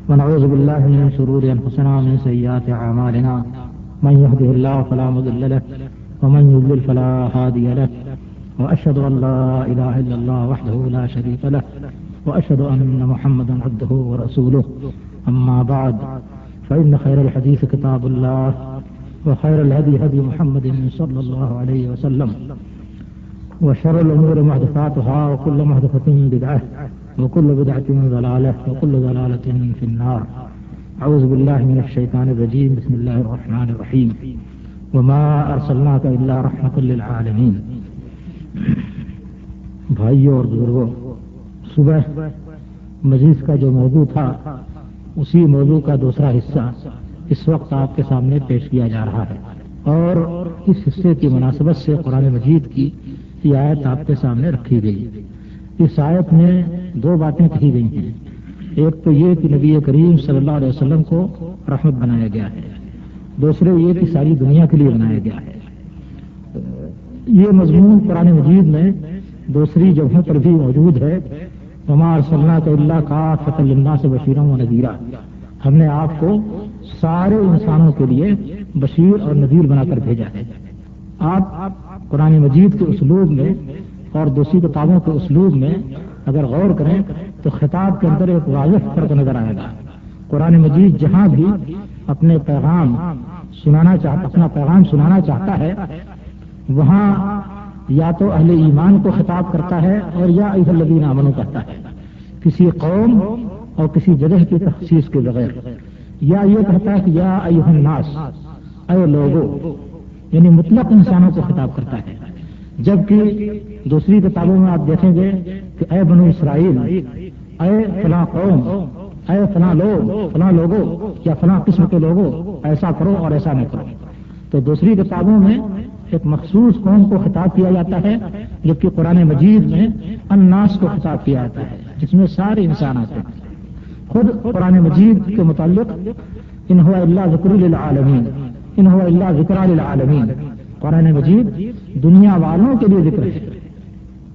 ونعوذ بالله من شرور أنفسنا ومن سيئات أعمالنا من يهده الله فلا مضل له ومن يضلل فلا هادي له وأشهد أن لا إله إلا الله وحده لا شريك له وأشهد أن محمدا عبده ورسوله أما بعد فإن خير الحديث كتاب الله وخير الهدي هدي محمد صلى الله عليه وسلم وشر الأمور محدثاتها وكل محدثة بدعة وكل بدعة ضلالة وكل ضلالة في النار. أعوذ بالله من الشيطان الرجيم. بسم الله الرحمن الرحيم. وما أرسلناك إلا رحمة للعالمين. بھائیوں اور بزرگوں، صبح مجلس کا جو موضوع تھا اسی موضوع کا دوسرا حصہ اس وقت آپ کے سامنے پیش کیا جا رہا ہے، اور اس حصے کی مناسبت سے قرآن مجید کی یہ آیت آپ کے سامنے رکھی گئی. اس آیت میں دو باتیں کہی گئی ہیں. ایک تو یہ کہ نبی کریم صلی اللہ علیہ وسلم کو رحمت بنایا گیا ہے، دوسرے یہ کہ ساری دنیا کے لیے بنایا گیا ہے. یہ مضمون قرآن مجید میں دوسری جگہوں پر بھی موجود ہے. وما ارسلناک الا کافۃ للناس بشیرا ونذیرا. ہم نے آپ کو سارے انسانوں کے لیے بشیر اور نذیر بنا کر بھیجا ہے. آپ قرآن مجید کے اسلوب میں اور دوسری کتابوں کے اسلوب میں اگر غور کریں تو خطاب کے اندر ایک واضح فرق نظر آئے گا. قرآن مجید جہاں بھی اپنا پیغام سنانا چاہتا ہے وہاں یا تو اہل ایمان کو خطاب کرتا ہے اور یا ایھا الذین آمنوا کہتا ہے، کسی قوم اور کسی جگہ کی تخصیص کے بغیر. یا یہ کہتا ہے کہ یا ایھا الناس، اے لوگوں، یعنی مطلق انسانوں کو خطاب کرتا ہے. جبکہ دوسری کتابوں میں آپ دیکھیں گے کہ اے بنو اسرائیل، اے فلاں قوم، اے فلاں لوگ، فلاں لوگوں یا فلاں قسم کے لوگوں، ایسا کرو اور ایسا نہ کرو. تو دوسری کتابوں میں ایک مخصوص قوم کو خطاب کیا جاتا ہے، جبکہ قرآن مجید میں الناس کو خطاب کیا جاتا ہے جس میں سارے انسان آتے ہیں. خود قرآن مجید کے متعلق ان هو الا ذکر للعالمین، ان هو الا ذکر للعالمین. قرآن مجید دنیا والوں کے لیے ذکر ہے،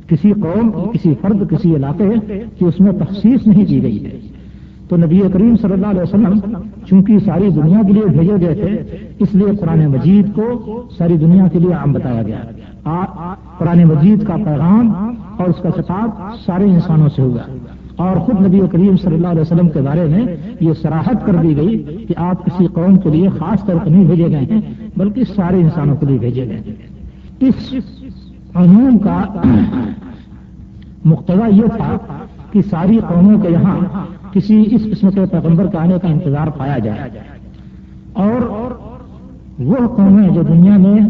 کسی قوم، کسی فرد، کسی علاقے کی اس میں تخصیص نہیں کی گئی ہے. تو نبی کریم صلی اللہ علیہ وسلم چونکہ ساری دنیا کے لیے بھیجے گئے تھے، اس لیے قرآن مجید کو ساری دنیا کے لیے عام بتایا گیا. قرآن مجید کا پیغام اور اس کا خطاب سارے انسانوں سے ہوگا. اور خود نبی کریم صلی اللہ علیہ وسلم کے بارے میں یہ صراحت کر دی گئی کہ آپ کسی قوم کے لیے خاص طور پر نہیں بھیجے گئے ہیں بلکہ سارے انسانوں کے لیے بھیجے گئے ہیں. اس عموم کا مقتضا یہ تھا کہ ساری قوموں کے یہاں کسی اس قسم کے پیغمبر کے آنے کا انتظار پایا جائے. اور وہ قومیں جو دنیا میں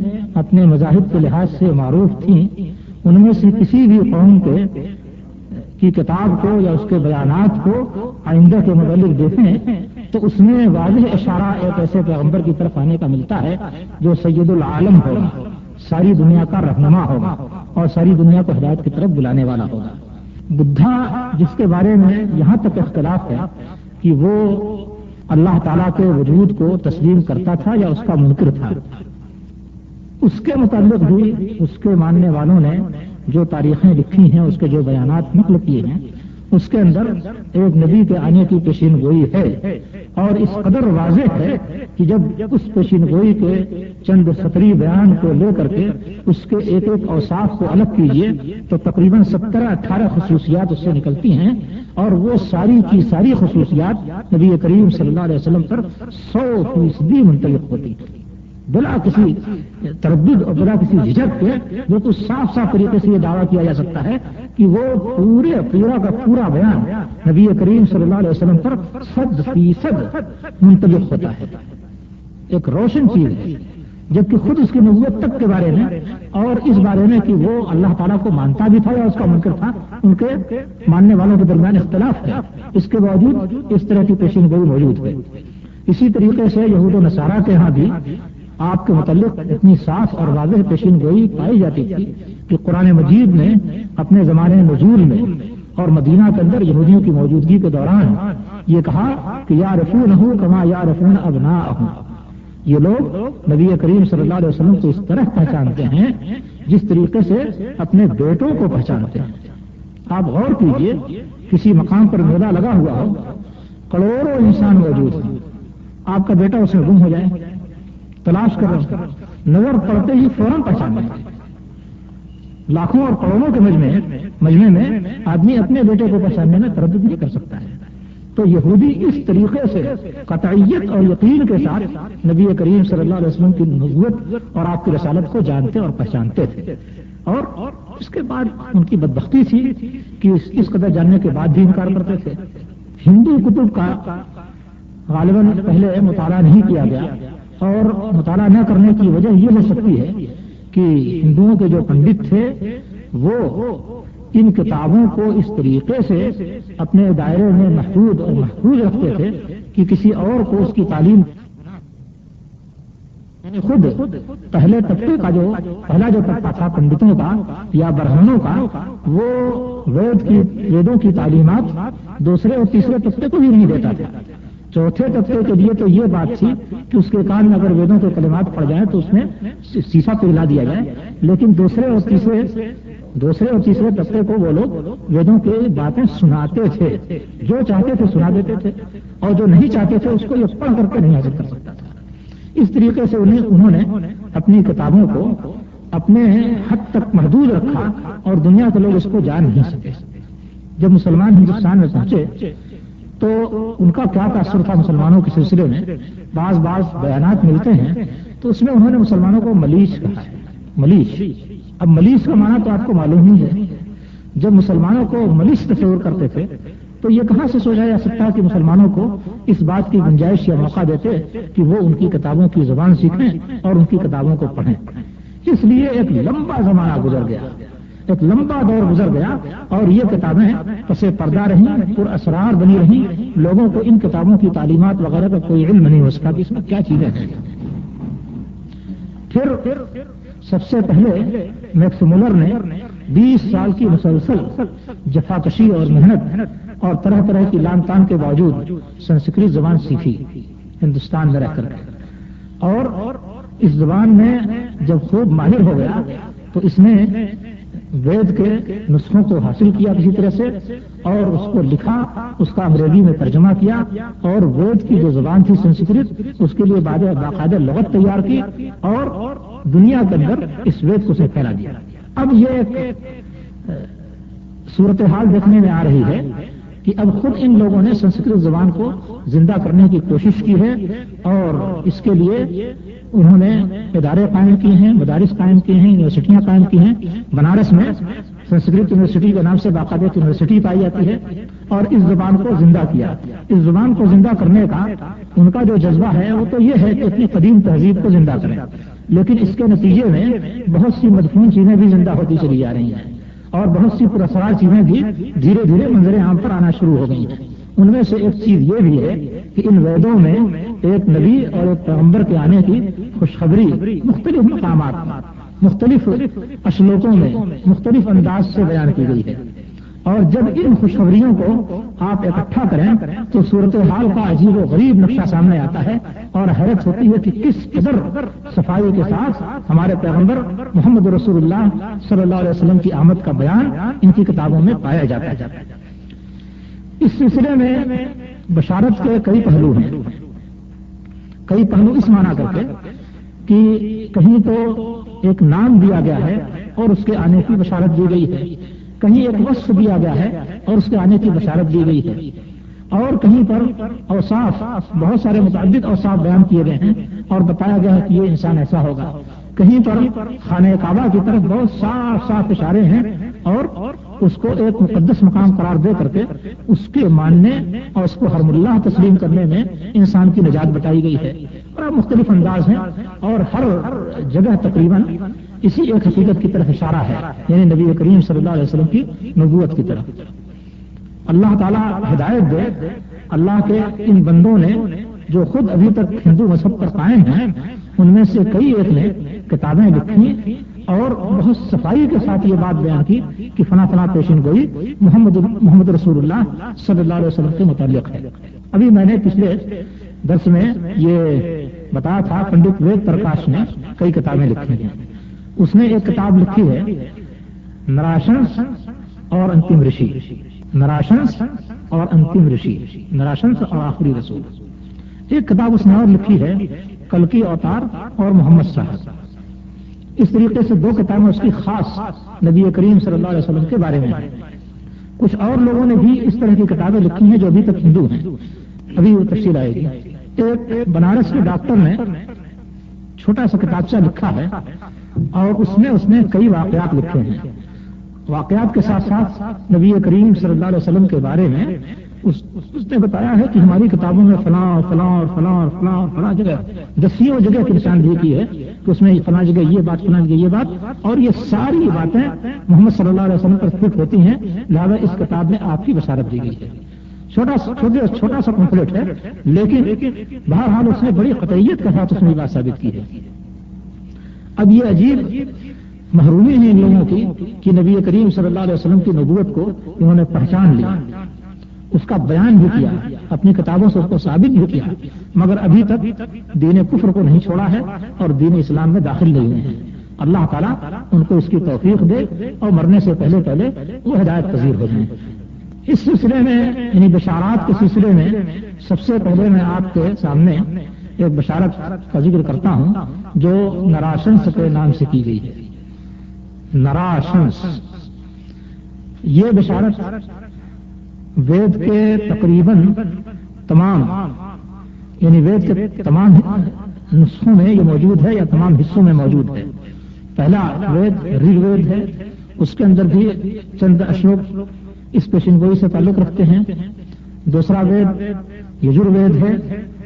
اپنے مذاہب کے لحاظ سے معروف تھیں، ان میں سے کسی بھی قوم کی کتاب کو یا اس کے بیانات کو آئندہ کے متعلق دیکھیں تو اس میں واضح اشارہ ایک ایسے پیغمبر کی طرف آنے کا ملتا ہے جو سید العالم ہوگا، ساری دنیا کا رہنما ہوگا اور ساری دنیا کو ہدایت کی طرف بلانے والا ہوگا. بدھا، جس کے بارے میں یہاں تک اختلاف ہے کہ وہ اللہ تعالیٰ کے وجود کو تسلیم کرتا تھا یا اس کا منکر تھا، اس کے متعلق بھی اس کے ماننے والوں نے جو تاریخیں لکھی ہیں، اس کے جو بیانات نقل کیے ہیں، اس کے اندر ایک نبی کے آنے کی پیشین گوئی ہے. اور اس قدر واضح ہے کہ جب اس پیشین گوئی کے چند سطری بیان کو لے کر کے اس کے ایک ایک اوصاف کو الگ کیجئے تو تقریباً 17-18 خصوصیات اس سے نکلتی ہیں، اور وہ ساری کی ساری خصوصیات نبی کریم صلی اللہ علیہ وسلم پر 100% منطبق ہوتی ہیں، بلا کسی تردد اور بلا کسی جھجک کے. بالکل صاف طریقے سے یہ دعویٰ کیا جا سکتا ہے کہ وہ پورا کا پورا بیان نبی کریم صلی اللہ علیہ وسلم پر 100% منطبق ہوتا ہے. ایک روشن چیز ہے. جبکہ خود اس کی نبوت تک کے بارے میں اور اس بارے میں کہ وہ اللہ تعالیٰ کو مانتا بھی تھا یا اس کا منکر تھا، ان کے ماننے والوں کے درمیان اختلاف ہے. اس کے باوجود اس طرح کی پیشین گوئی موجود ہے. اسی طریقے سے یہود و نصارہ کے ہاں بھی آپ کے متعلق اتنی صاف اور واضح پیشین گوئی پائی جاتی تھی کہ قرآن مجید نے اپنے زمانے نزول میں اور مدینہ کے اندر یہودیوں کی موجودگی کے دوران یہ کہا کہ یعرفونہ کما یعرفون ابناءہم. یہ لوگ نبی کریم صلی اللہ علیہ وسلم کو اس طرح پہچانتے ہیں جس طریقے سے اپنے بیٹوں کو پہچانتے ہیں. آپ غور کیجئے، کسی مقام پر میلہ لگا ہوا ہو کروڑوں انسان موجود ہیں، آپ کا بیٹا اس میں گم ہو جائے، تلاش کر رہے ہیں، نظر پڑتے ہی فوراً پہچان لیں۔ لاکھوں اور کروڑوں کے مجمع میں آدمی اپنے بیٹے کو پہچاننے میں تردد نہیں کر سکتا ہے۔ تو یہودی اس طریقے سے قطعیت اور یقین کے ساتھ نبی کریم صلی اللہ علیہ وسلم کی نبوت اور آپ کی رسالت کو جانتے اور پہچانتے تھے، اور اس کے بعد ان کی بدبختی تھی کہ اس قدر جاننے کے بعد بھی انکار کرتے تھے۔ ہندو کتب کا غالباً پہلے مطالعہ نہیں کیا گیا، اور مطالعہ نہ کرنے کی وجہ یہ ہو سکتی ہے کہ ہندوؤں کے جو پنڈت تھے وہ ان کتابوں کو اس طریقے سے اپنے دائرے میں محدود اور محفوظ رکھتے تھے کہ کسی اور کو اس کی تعلیم، خود پہلے طبقے کا پہلا جو طبقہ تھا پنڈتوں کا یا برہمنوں کا، وہ ویدوں کی تعلیمات دوسرے اور تیسرے طبقے کو بھی نہیں دیتا تھا۔ چوتھے طبقے کے لیے تو یہ بات تھی کہ اس کے کان میں اگر ویدوں کے کلمات پڑ جائیں تو اس میں سیسا پگھلا دیا جائے، لیکن دوسرے اور تیسرے طبقے کو وہ لوگ ویدوں کی باتیں سناتے تھے، جو چاہتے تھے سنا دیتے تھے، اور جو نہیں چاہتے تھے اس کو یہ پڑھ کر کے نہیں حاصل کر سکتا تھا۔ اس طریقے سے انہوں نے اپنی کتابوں کو اپنے حد تک محدود رکھا اور دنیا کے لوگ اس کو جان نہیں سکے۔ جب مسلمان ہندوستان میں پہنچے تو ان کا کیا تاثر تھا مسلمانوں کے سلسلے میں، بعض بیانات ملتے ہیں تو اس میں انہوں نے مسلمانوں کو ملیش کہا ہے۔ ملیش، اب ملیش کا معنی تو آپ کو معلوم ہی ہے۔ جب مسلمانوں کو ملیش تصور کرتے تھے تو یہ کہاں سے سوچا جا سکتا کہ مسلمانوں کو اس بات کی گنجائش یا موقع دیتے کہ وہ ان کی کتابوں کی زبان سیکھیں اور ان کی کتابوں کو پڑھیں۔ اس لیے ایک لمبا زمانہ گزر گیا، ایک لمبا دور گزر گیا، اور یہ کتابیں پس پردہ رہیں، پر اسرار بنی رہیں، لوگوں کو ان کتابوں کی تعلیمات وغیرہ کا کوئی علم نہیں ہو سکا کہ اس میں کیا چیزیں ہیں۔ پھر سب سے پہلے میکس مولر نے 20 سال کی مسلسل جفاکشی اور محنت اور طرح طرح کی لان تان کے باوجود سنسکرت زبان سیکھی ہندوستان میں رہ کر، اور اس زبان میں جب خوب ماہر ہو گیا تو اس نے وید کے نسخوں کو حاصل کیا کسی طرح سے، اور اس کو لکھا، اس کا انگریزی میں ترجمہ کیا، اور وید کی جو زبان تھی سنسکرت اس کے لیے باقاعدہ لغت تیار کی، اور دنیا کے اندر اس وید کو پھیلا دیا۔ اب یہ ایک صورتحال دیکھنے میں آ رہی ہے کہ اب خود ان لوگوں نے سنسکرت زبان کو زندہ کرنے کی کوشش کی ہے، اور اس کے لیے انہوں نے ادارے قائم کیے ہیں، مدارس قائم کیے ہیں، یونیورسٹیاں قائم کی ہیں۔ بنارس میں سنسکرت یونیورسٹی کے نام سے باقاعدہ یونیورسٹی پائی جاتی ہے، اور اس زبان کو زندہ کیا۔ اس زبان کو زندہ کرنے کا ان کا جو جذبہ ہے وہ تو یہ ہے کہ اپنی قدیم تہذیب کو زندہ کریں، لیکن اس کے نتیجے میں بہت سی مدفون چیزیں بھی زندہ ہوتی چلی جا رہی ہیں، اور بہت سی پراسرار چیزیں بھی دھیرے دھیرے منظر عام پر آنا شروع ہو گئی ہیں۔ ان میں سے ایک چیز یہ بھی ہے کہ ان ویدوں میں ایک نبی اور ایک پیغمبر کے آنے کی خوشخبری مختلف مقامات، مختلف اشلوکوں میں مختلف انداز سے بیان کی گئی ہے، اور جب ان خوشخبریوں کو آپ اکٹھا کریں تو صورتحال کا عجیب و غریب نقشہ سامنے آتا ہے، اور حیرت ہوتی ہے کہ کس قدر صفائی کے ساتھ ہمارے پیغمبر محمد رسول اللہ صلی اللہ علیہ وسلم کی آمد کا بیان ان کی کتابوں میں پایا جاتا ہے۔ اس سلسلے میں بشارت کے کئی پہلو ہیں، کئی پہلو اس معنی کر کے کہ کہیں تو ایک نام دیا گیا ہے اور اس کے آنے کی بشارت دی گئی ہے، کہیں ایک وصف دیا گیا ہے اور اس کے آنے کی بشارت دی گئی ہے، اور کہیں پر اوصاف، بہت سارے متعدد اوصاف بیان کیے گئے ہیں اور بتایا گیا ہے کہ یہ انسان ایسا ہوگا۔ کہیں پر خانہ کعبہ کی طرف بہت صاف صاف اشارے ہیں، اور اس کو ایک مقدس مقام قرار دے کر کے اس کے ماننے اور اس کو حرم اللہ تسلیم کرنے میں انسان کی نجات بتائی گئی ہے، اور اب مختلف انداز ہیں، اور ہر جگہ تقریباً اسی ایک حقیقت کی طرف اشارہ ہے، یعنی نبی کریم صلی اللہ علیہ وسلم کی نبوت کی طرف۔ اللہ تعالیٰ ہدایت دے، اللہ کے ان بندوں نے جو خود ابھی تک ہندو مذہب پر قائم ہیں، ان میں سے کئی ایک نے کتابیں لکھی اور بہت صفائی کے ساتھ یہ بات بیان کی کہ فلاں فلاں پیشن گوئی محمد رسول اللہ صلی اللہ علیہ وسلم کے متعلق ہے۔ ابھی میں نے پچھلے درس میں یہ بتایا تھا، پنڈت وید پرکاش نے کئی کتابیں لکھی ہیں۔ اس نے ایک کتاب لکھی ہے نراشنس اور انتم رشی، نراشنس اور انتم رشی، نراشنس اور آخری رسول۔ ایک کتاب اس نے اور لکھی ہے کلکی اوتار اور محمد صاحب۔ اس طریقے سے دو کتابیں اس کی خاص نبی کریم صلی اللہ علیہ وسلم کے بارے میں ہیں۔ کچھ اور لوگوں نے بھی اس طرح کی کتابیں لکھی ہیں جو ابھی تک ہندو ہیں، ابھی وہ تفصیل آئے گی۔ ایک بنارس کے ڈاکٹر نے چھوٹا سا کتابچہ لکھا ہے اور اس نے کئی واقعات لکھے ہیں۔ واقعات کے ساتھ ساتھ نبی کریم صلی اللہ علیہ وسلم کے بارے میں اس نے بتایا ہے کہ ہماری کتابوں میں فلاں اور فلاں اور فلاں اور فلاں اور فلاں جگہ دسیوں جگہ کی نشاندہی کی ہے کہ اس میں فلاں جگہ یہ بات، فلاں جگہ یہ بات، اور یہ ساری باتیں محمد صلی اللہ علیہ وسلم پر فٹ ہوتی ہیں، لہذا اس کتاب میں آپ کی بشارت دی گئی ہے۔ چھوٹا سا پمفلٹ ہے، لیکن بہرحال اس نے بڑی قطعیت کے ساتھ اس نے بات ثابت کی ہے۔ اب یہ عجیب محرومی ہے ان لوگوں کی کہ نبی کریم صلی اللہ علیہ وسلم کی نبوت کو انہوں نے پہچان لیا، اس کا بیان بھی کیا، اپنی کتابوں سے اس کو ثابت بھی کیا، مگر ابھی تک دین کفر کو نہیں چھوڑا ہے اور دین اسلام میں داخل نہیں ہوئے ہیں۔ اللہ تعالیٰ ان کو اس کی توفیق دے اور مرنے سے پہلے وہ ہدایت پذیر ہو جائیں۔ اس سلسلے میں یعنی بشارات کے سلسلے میں سب سے پہلے میں آپ کے سامنے ایک بشارت کا ذکر کرتا ہوں جو نراشنس کے نام سے کی گئی ہے۔ نراشنس یہ بشارت وید کے تقریباً تمام یعنی وید کے تمام نسخوں میں یہ موجود ہے یا تمام حصوں میں موجود ہے۔ پہلا وید ریگ وید ہے، اس کے اندر بھی چند اشلوک اس پیشن گوئی سے تعلق رکھتے ہیں۔ دوسرا وید یجروید ہے،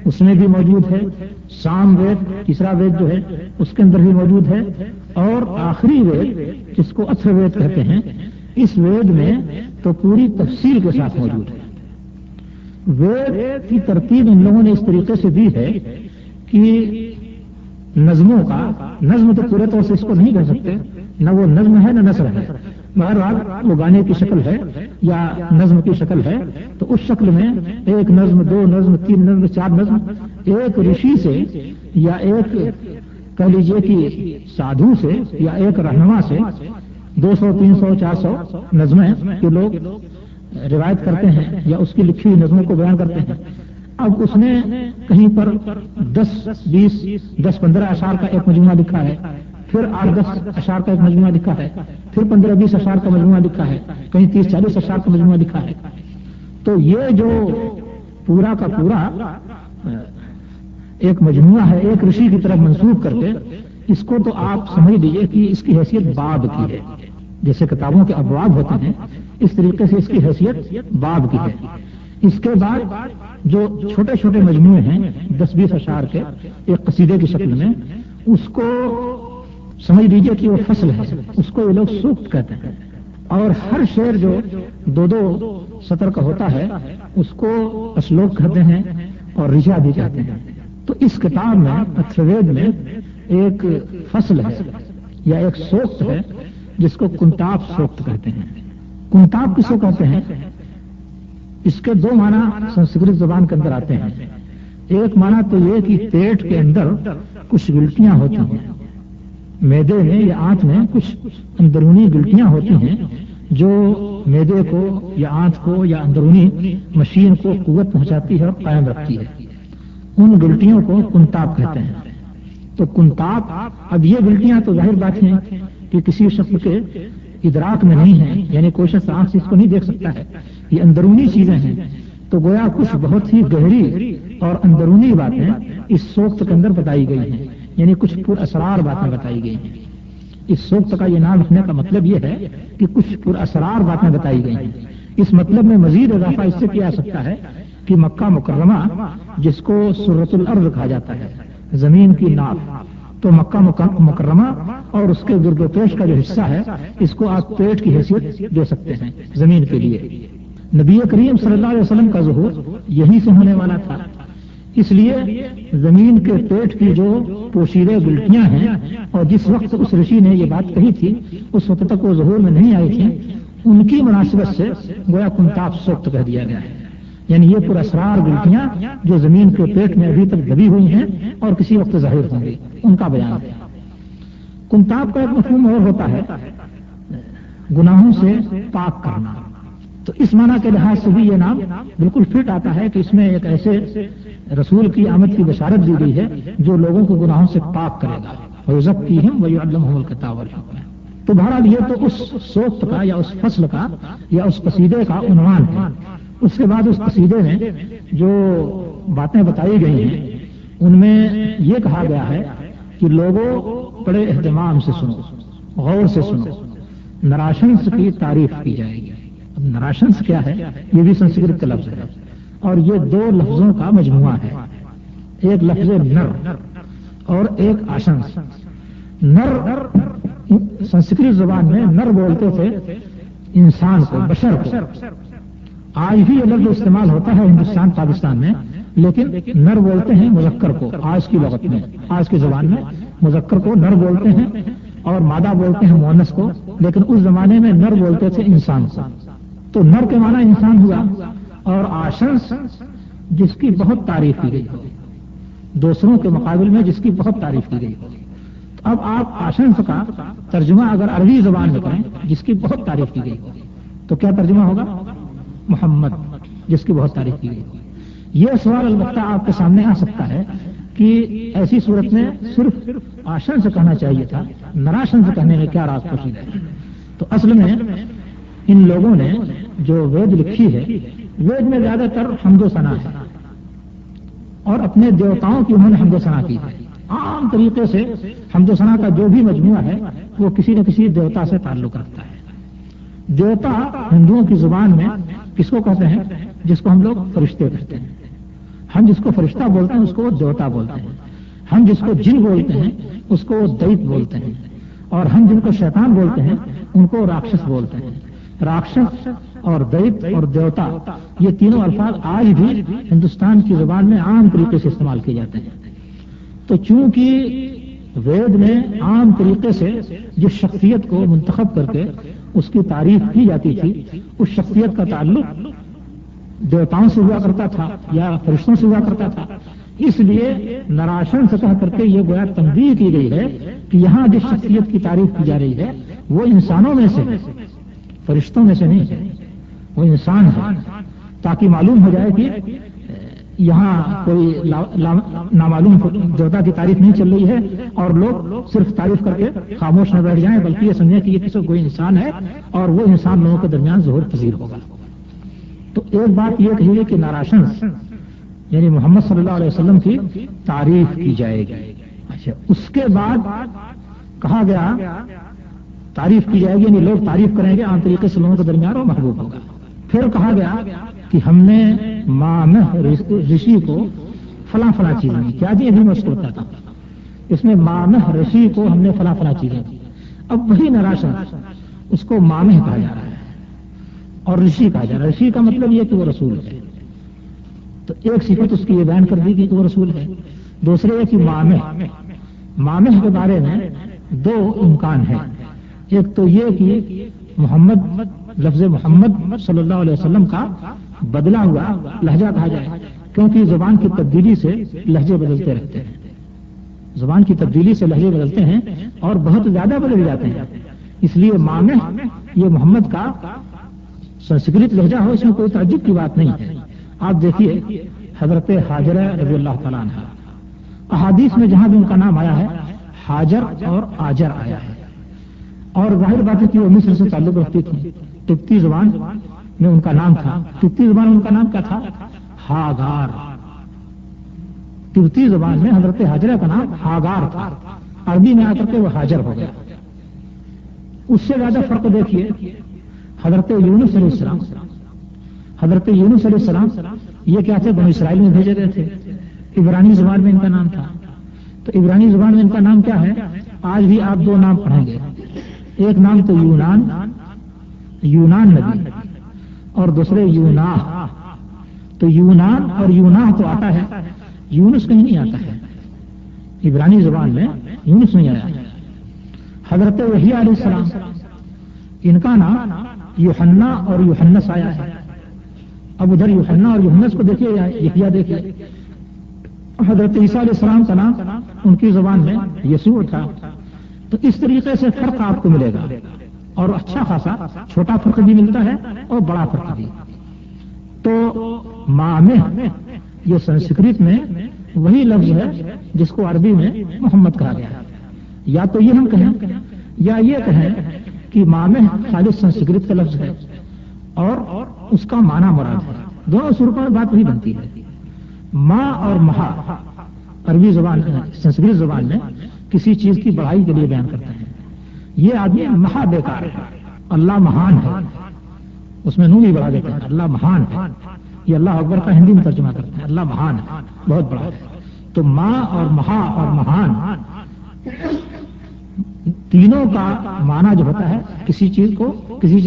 اس میں بھی موجود ہے۔ سام وید تیسرا وید جو ہے اس کے اندر بھی موجود ہے، اور آخری وید جس کو اتھر وید کہتے ہیں، اس وید میں تو پوری تفصیل کے ساتھ موجود ہے۔ وید کی ترتیب ان لوگوں نے اس طریقے سے دی ہے کہ نظموں کا نظم تو پورے طور سے اس کو نہیں کہہ سکتے، نہ وہ نظم ہے نہ نثر ہے، بہرحال وہ گانے کی شکل ہے یا نظم کی شکل ہے، تو اس شکل میں ایک نظم، دو نظم، تین نظم، چار نظم ایک رشی سے یا ایک کہہ لیجیے کہ سادھو سے یا ایک رہنما سے 200 300 400 نظمیں جو لوگ روایت کرتے ہیں یا اس کی لکھی ہوئی نظموں کو بیان کرتے ہیں۔ اب اس نے کہیں پر 10 20 10 15 اشعار کا ایک مجموعہ لکھا ہے، پھر 8 10 اشعار کا ایک مجموعہ لکھا ہے، پھر 15 20 اشعار کا مجموعہ لکھا ہے، کہیں 30 40 اشعار کا مجموعہ لکھا ہے۔ تو یہ جو پورا کا پورا ایک مجموعہ ہے ایک رشی کی طرف منسوب کر کے، اس کو تو آپ سمجھ لیجیے کہ اس کی حیثیت باب کی ہے، جیسے کتابوں کے ابواب ہوتے ہیں اس طریقے سے اس کی حیثیت باب کی ہے۔ اس کے بعد جو چھوٹے چھوٹے مجموعے ہیں 10 20 اشعار کے ایک قصیدے کی شکل میں، اس کو سمجھ لیجیے کہ وہ فصل ہے، اس کو یہ لوگ سوکت کہتے ہیں، اور ہر شعر جو 2 سطر کا ہوتا ہے اس کو اشلوک کہتے ہیں اور رجا بھی کہتے ہیں۔ تو اس کتاب میں اتھروید میں ایک فصل ہے یا ایک سوکت ہے جس کو کنتاب سوکت کہتے ہیں۔ کنتاب کس کو کہتے ہیں؟ اس کے 2 معنی سنسکرت زبان کے اندر آتے ہیں۔ ایک معنی تو یہ کہ پیٹ کے اندر کچھ گلٹیاں ہوتی ہیں، معدے میں یا آنت میں کچھ اندرونی گلٹیاں ہوتی ہیں جو معدے کو یا آنت کو یا اندرونی مشین کو قوت پہنچاتی ہے اور قائم رکھتی ہے، ان گلٹیوں کو کنتاب کہتے ہیں۔ تو کنتاب، اب یہ گلٹیاں تو ظاہر بات ہیں کہ کسی شخص کے ادراک میں نہیں ہیں، یعنی کوئی شخص آنکھ سے اس کو نہیں دیکھ سکتا ہے، یہ اندرونی چیزیں ہیں، تو گویا کچھ بہت ہی گہری اور اندرونی باتیں اس سوکت کے اندر بتائی گئی ہیں، یعنی کچھ پر اسرار باتیں بتائی گئی ہیں۔ اس سوکت کا یہ نام رکھنے کا مطلب یہ ہے کہ کچھ پر اسرار باتیں بتائی گئی ہیں۔ اس مطلب میں مزید اضافہ اس سے کیا جا سکتا ہے کہ مکہ مکرمہ جس کو سرۃ الارض کہا جاتا ہے، زمین کی ناف، تو مکہ مکرمہ اور اس کے گرد و پیش کا جو حصہ ہے اس کو آپ پیٹ کی حیثیت دے سکتے ہیں زمین کے لیے۔ نبی کریم صلی اللہ علیہ وسلم کا ظہور یہیں سے ہونے والا تھا، اس لیے زمین کے پیٹ کی جو پوشیدہ گلٹیاں ہیں، اور جس وقت اس رشی نے یہ بات کہی تھی اس وقت تک وہ ظہور میں نہیں آئی تھی، ان کی مناسبت سے گویا کنتاب سوکت کہہ دیا گیا ہے، یعنی یہ پر اسرار گلٹیاں جو زمین کے پیٹ میں ابھی تک دبی ہوئی ہیں اور کسی وقت ظاہر ہوں گی، ان کا بیان ہے۔ کنتاب کا ایک مفہوم اور ہوتا ہے گناہوں سے پاک کرنا، تو اس معنی کے لحاظ سے بھی یہ نام بالکل فٹ آتا ہے کہ اس میں ایک ایسے رسول کی آمد کی بشارت دی گئی ہے جو لوگوں کو گناہوں سے پاک کرے گا، وَيُزَكِّيهِمْ وَيُعَلِّمُهُمُ الْكِتَابَ وَالْحِکْمَةَ۔ تو بہرحال یہ تو اس سوکت کا یا اس فصل کا یا اس قصیدے کا عنوان ہے۔ اس کے بعد اس قصیدے میں جو باتیں بتائی گئی ہیں ان میں یہ کہا گیا ہے کہ لوگوں بڑے اہتمام سے سنو، غور سے سنو، نراشنس کی تعریف کی جائے گی۔ اب نراشنس کیا ہے؟ یہ بھی سنسکرت کا لفظ ہے اور یہ دو لفظوں کا مجموعہ ہے، ایک لفظ نر اور ایک آشنس۔ نر سنسکرت زبان میں نر بولتے تھے انسان کو، بشر کو۔ آج بھی یہ لفظ استعمال ہوتا ہے ہندوستان پاکستان میں، لیکن نر بولتے ہیں مذکر کو۔ آج کی لغت میں، آج کی زبان میں مذکر کو نر بولتے ہیں اور مادہ بولتے ہیں مؤنث کو، لیکن اس زمانے میں نر بولتے تھے انسان کو۔ تو نر کے معنی انسان ہوا، اور آشنس جس کی بہت تعریف کی گئی ہو، دوسروں کے مقابل میں جس کی بہت تعریف کی گئی ہو۔ تو اب آپ آشنس کا ترجمہ اگر عربی زبان میں کریں جس کی بہت تعریف کی گئی ہو تو کیا ترجمہ ہوگا؟ محمد، جس کی بہت تعریف کی گئی ہو۔ یہ سوال البتہ آپ کے سامنے آ سکتا ہے کہ ایسی صورت میں صرف آشنس کہنا چاہیے تھا، نراشنس کہنے میں کیا راز پوشیدہ ہے؟ تو اصل میں ان لوگوں نے جو وید لکھی ہے، وید میں زیادہ تر حمد و ثنا ہے اور اپنے دیوتاؤں کی انہوں نے حمد و ثنا کی ہے۔ عام طریقے سے حمد و ثنا کا جو بھی مجموعہ ہے وہ کسی نہ کسی دیوتا سے تعلق رکھتا ہے۔ دیوتا ہندوؤں کی زبان میں کس کو کہتے ہیں؟ جس کو ہم لوگ فرشتے کہتے ہیں۔ ہم جس کو فرشتہ بولتے ہیں اس کو دیوتا بولتے ہیں، ہم جس کو جن بولتے ہیں اس کو دیت بولتے ہیں، اور ہم جن کو شیطان بولتے ہیں ان کو راکشس بولتے ہیں۔ راکشس اور دیت اور دیوتا یہ تینوں الفاظ آج بھی ہندوستان کی زبان میں عام طریقے سے استعمال کیے جاتے ہیں۔ تو چونکہ وید میں عام طریقے سے جس شخصیت کو منتخب کر کے اس کی تعریف کی جاتی تھی، اس شخصیت کا تعلق دیوتاؤں سے ہوا کرتا تھا یا فرشتوں سے ہوا کرتا تھا، اس لیے نراشن سے کہہ کر کے یہ گویا تنبیہ کی گئی ہے کہ یہاں جس شخصیت کی تعریف کی جا رہی ہے وہ انسانوں میں سے، فرشتوں میں سے نہیں ہے، وہ انسان ہے، تاکہ معلوم ہو جائے کہ یہاں کوئی نامعلوم دیوتا کی تعریف نہیں چل رہی ہے اور لوگ صرف تعریف کر کے خاموش نہ بیٹھ جائیں، بلکہ یہ سمجھیں کہ یہ کسی کوئی انسان ہے اور وہ انسان لوگوں کے درمیان ظہور پذیر ہوگا۔ تو ایک بات یہ کہیے کہ نراشنس یعنی محمد صلی اللہ علیہ وسلم کی تعریف کی جائے گی۔ اچھا، اس کے بعد کہا گیا تعریف کی جائے گی یعنی لوگ تعریف کریں گے، عام طریقے سے لوگوں کے درمیان وہ محبوب ہوگا۔ پھر کہا گیا کہ ہم نے مامہ رشی کو فلاں فلاں چیزیں دی۔ کیا دی؟ ابھی میں اس کو بتاتا ہوں۔ اس میں مامہ رشی کو ہم نے فلاں فلاں چیزیں دی۔ اب وہی نراشن اس کو مامہ کہا جا رہا ہے اور رشی کہا جا رہا ہے۔ رشی کا مطلب یہ کہ وہ رسول ہے، تو ایک صفت اس کی یہ بیان کر دی کہ وہ رسول ہے۔ دوسرے یہ کہ مامہ کے بارے میں دو امکان ہیں۔ ایک تو یہ کہ محمد، لفظ محمد صلی اللہ علیہ وسلم کا بدلا ہوا لہجہ کہا جائے، کیونکہ زبان کی تبدیلی سے لہجے بدلتے رہتے ہیں، زبان کی تبدیلی سے لہجے بدلتے ہیں اور بہت زیادہ بدل جاتے ہیں، اس لیے مامہ یہ محمد کا سنسکرت لہجہ ہو، اس میں کوئی تعجب کی بات نہیں ہے۔ آپ دیکھیے حضرت حاجرہ رضی اللہ تعالیٰ عنہ، احادیث میں جہاں بھی ان کا نام آیا ہے حاجر اور آجر آیا ہے، اور ظاہر بات ہے کہ وہ مصر سے تعلق رکھتی تھی۔ تبتی زبان میں ان کا نام تھا، تبتی زبان میں ان کا نام کیا تھا؟ ہاگار۔ تبتی زبان میں حضرت حاجرہ کا نام ہاگار تھا، عربی میں آ کر کے وہ حاجر ہو گیا۔ اس سے زیادہ فرق دیکھیے حضرت یونس علیہ السلام، حضرت یونس علیہ السلام یہ کیا تھے؟ بنو اسرائیل میں بھیجے گئے تھے، عبرانی زبان میں ان کا نام تھا۔ تو عبرانی زبان میں ان کا نام کیا ہے؟ آج بھی آپ دو نام پڑھیں گے، ایک نام تو یونان نبی اور دوسرے یوناح۔ تو یونان اور یوناح تو آتا ہے، یونس کہیں نہیں آتا ہے، عبرانی زبان میں یونس نہیں آیا۔ حضرت یحییٰ علیہ السلام ان کا نام یوحنا اور یوحنس آیا ہے۔ اب ادھر یوحنا اور یوحنس کو دیکھیے یا یحییٰ دیکھیے۔ حضرت عیسیٰ علیہ السلام کا نام ان کی زبان میں یسوع تھا۔ تو اس طریقے سے فرق آپ کو ملے گا۔ اور اچھا خاصا چھوٹا فرق بھی ملتا ہے اور بڑا فرق بھی. تو مامہ یہ سنسکرت میں وہی لفظ ہے جس کو عربی میں محمد کہا گیا ہے. یا تو یہ ہم کہیں یا یہ کہیں کہ مامہ خالص سنسکرت کا لفظ ہے اور اس کا معنی مراد ہے. دونوں صورتوں میں بات وہی بنتی ہے. ماں اور مہا عربی زبان سنسکرت زبان میں کسی چیز کی بڑائی کے لیے بیان کرتے ہیں. یہ آدمی مہا بیکار ہے، اللہ مہان ہے، اس میں نو بھی بڑھا دیتے ہیں، اللہ مہان ہے. یہ اللہ اکبر کا ہندی میں ترجمہ کرتے ہیں، اللہ مہان ہے، بہت بڑا ہے. تو ماں اور مہا اور مہان تینوں کا معنی جو ہوتا ہے کسی چیز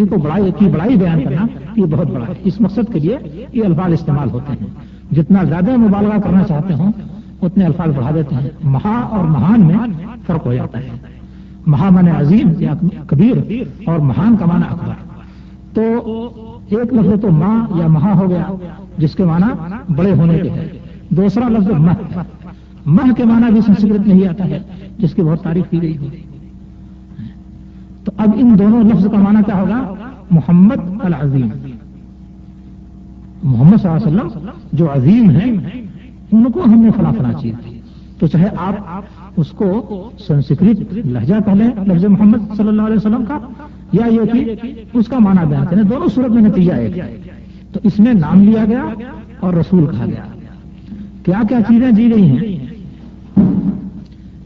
کو بڑائی بیان کرنا، یہ بہت بڑا ہے. اس مقصد کے لیے یہ الفاظ استعمال ہوتے ہیں. جتنا زیادہ مبالغہ کرنا چاہتے ہوں اتنے الفاظ بڑھا دیتے ہیں. مہا اور مہان میں فرق ہو جاتا ہے. مہا معنی عظیم یا کبیر اور مہان کا معنی اکبر. تو ایک لفظ تو ماں یا مہا ہو گیا جس کے معنی بڑے ہونے کے ہے. دوسرا لفظ مہ کے معنی بھی سنسکرت میں ہی آتا ہے جس کی بہت تعریف کی گئی ہے. تو اب ان دونوں لفظ کا معنی کیا ہوگا؟ محمد العظیم. محمد صلی اللہ علیہ وسلم جو عظیم ہیں ان کو ہم نے فلاں چیز دی. تو چاہے آپ اس کو سنسکرت لہجہ پہلے لفظ محمد صلی اللہ علیہ وسلم کا یا یہ کہ اس کا معنی بیان کریں، دونوں صورت میں نتیجہ ایک ہے. تو اس میں نام لیا گیا اور رسول کہا گیا. کیا کیا چیزیں دی گئی ہیں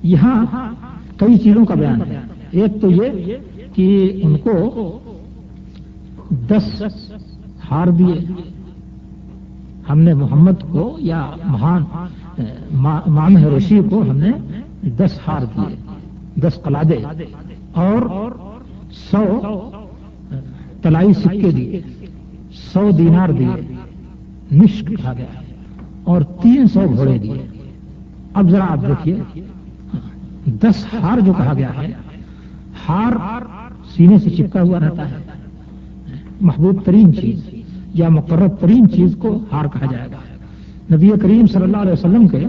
یہاں؟ کئی چیزوں کا بیان ہے. ایک تو یہ کہ ان کو 10 ہار دیے. ہم نے محمد کو یا مہان مامہ رشی کو ہم نے 10 ہار دیے، 10 قلادے اور 100 طلائی سکے دیے، 100 دینار دیے، نشک کہا گیا اور 300 گھوڑے دیے. اب ذرا آپ دیکھیے 10 ہار جو کہا گیا ہے، ہار سینے سے چپکا ہوا رہتا ہے. محبوب ترین چیز یا مقرب ترین چیز کو ہار کہا جائے گا. نبی کریم صلی اللہ علیہ وسلم کے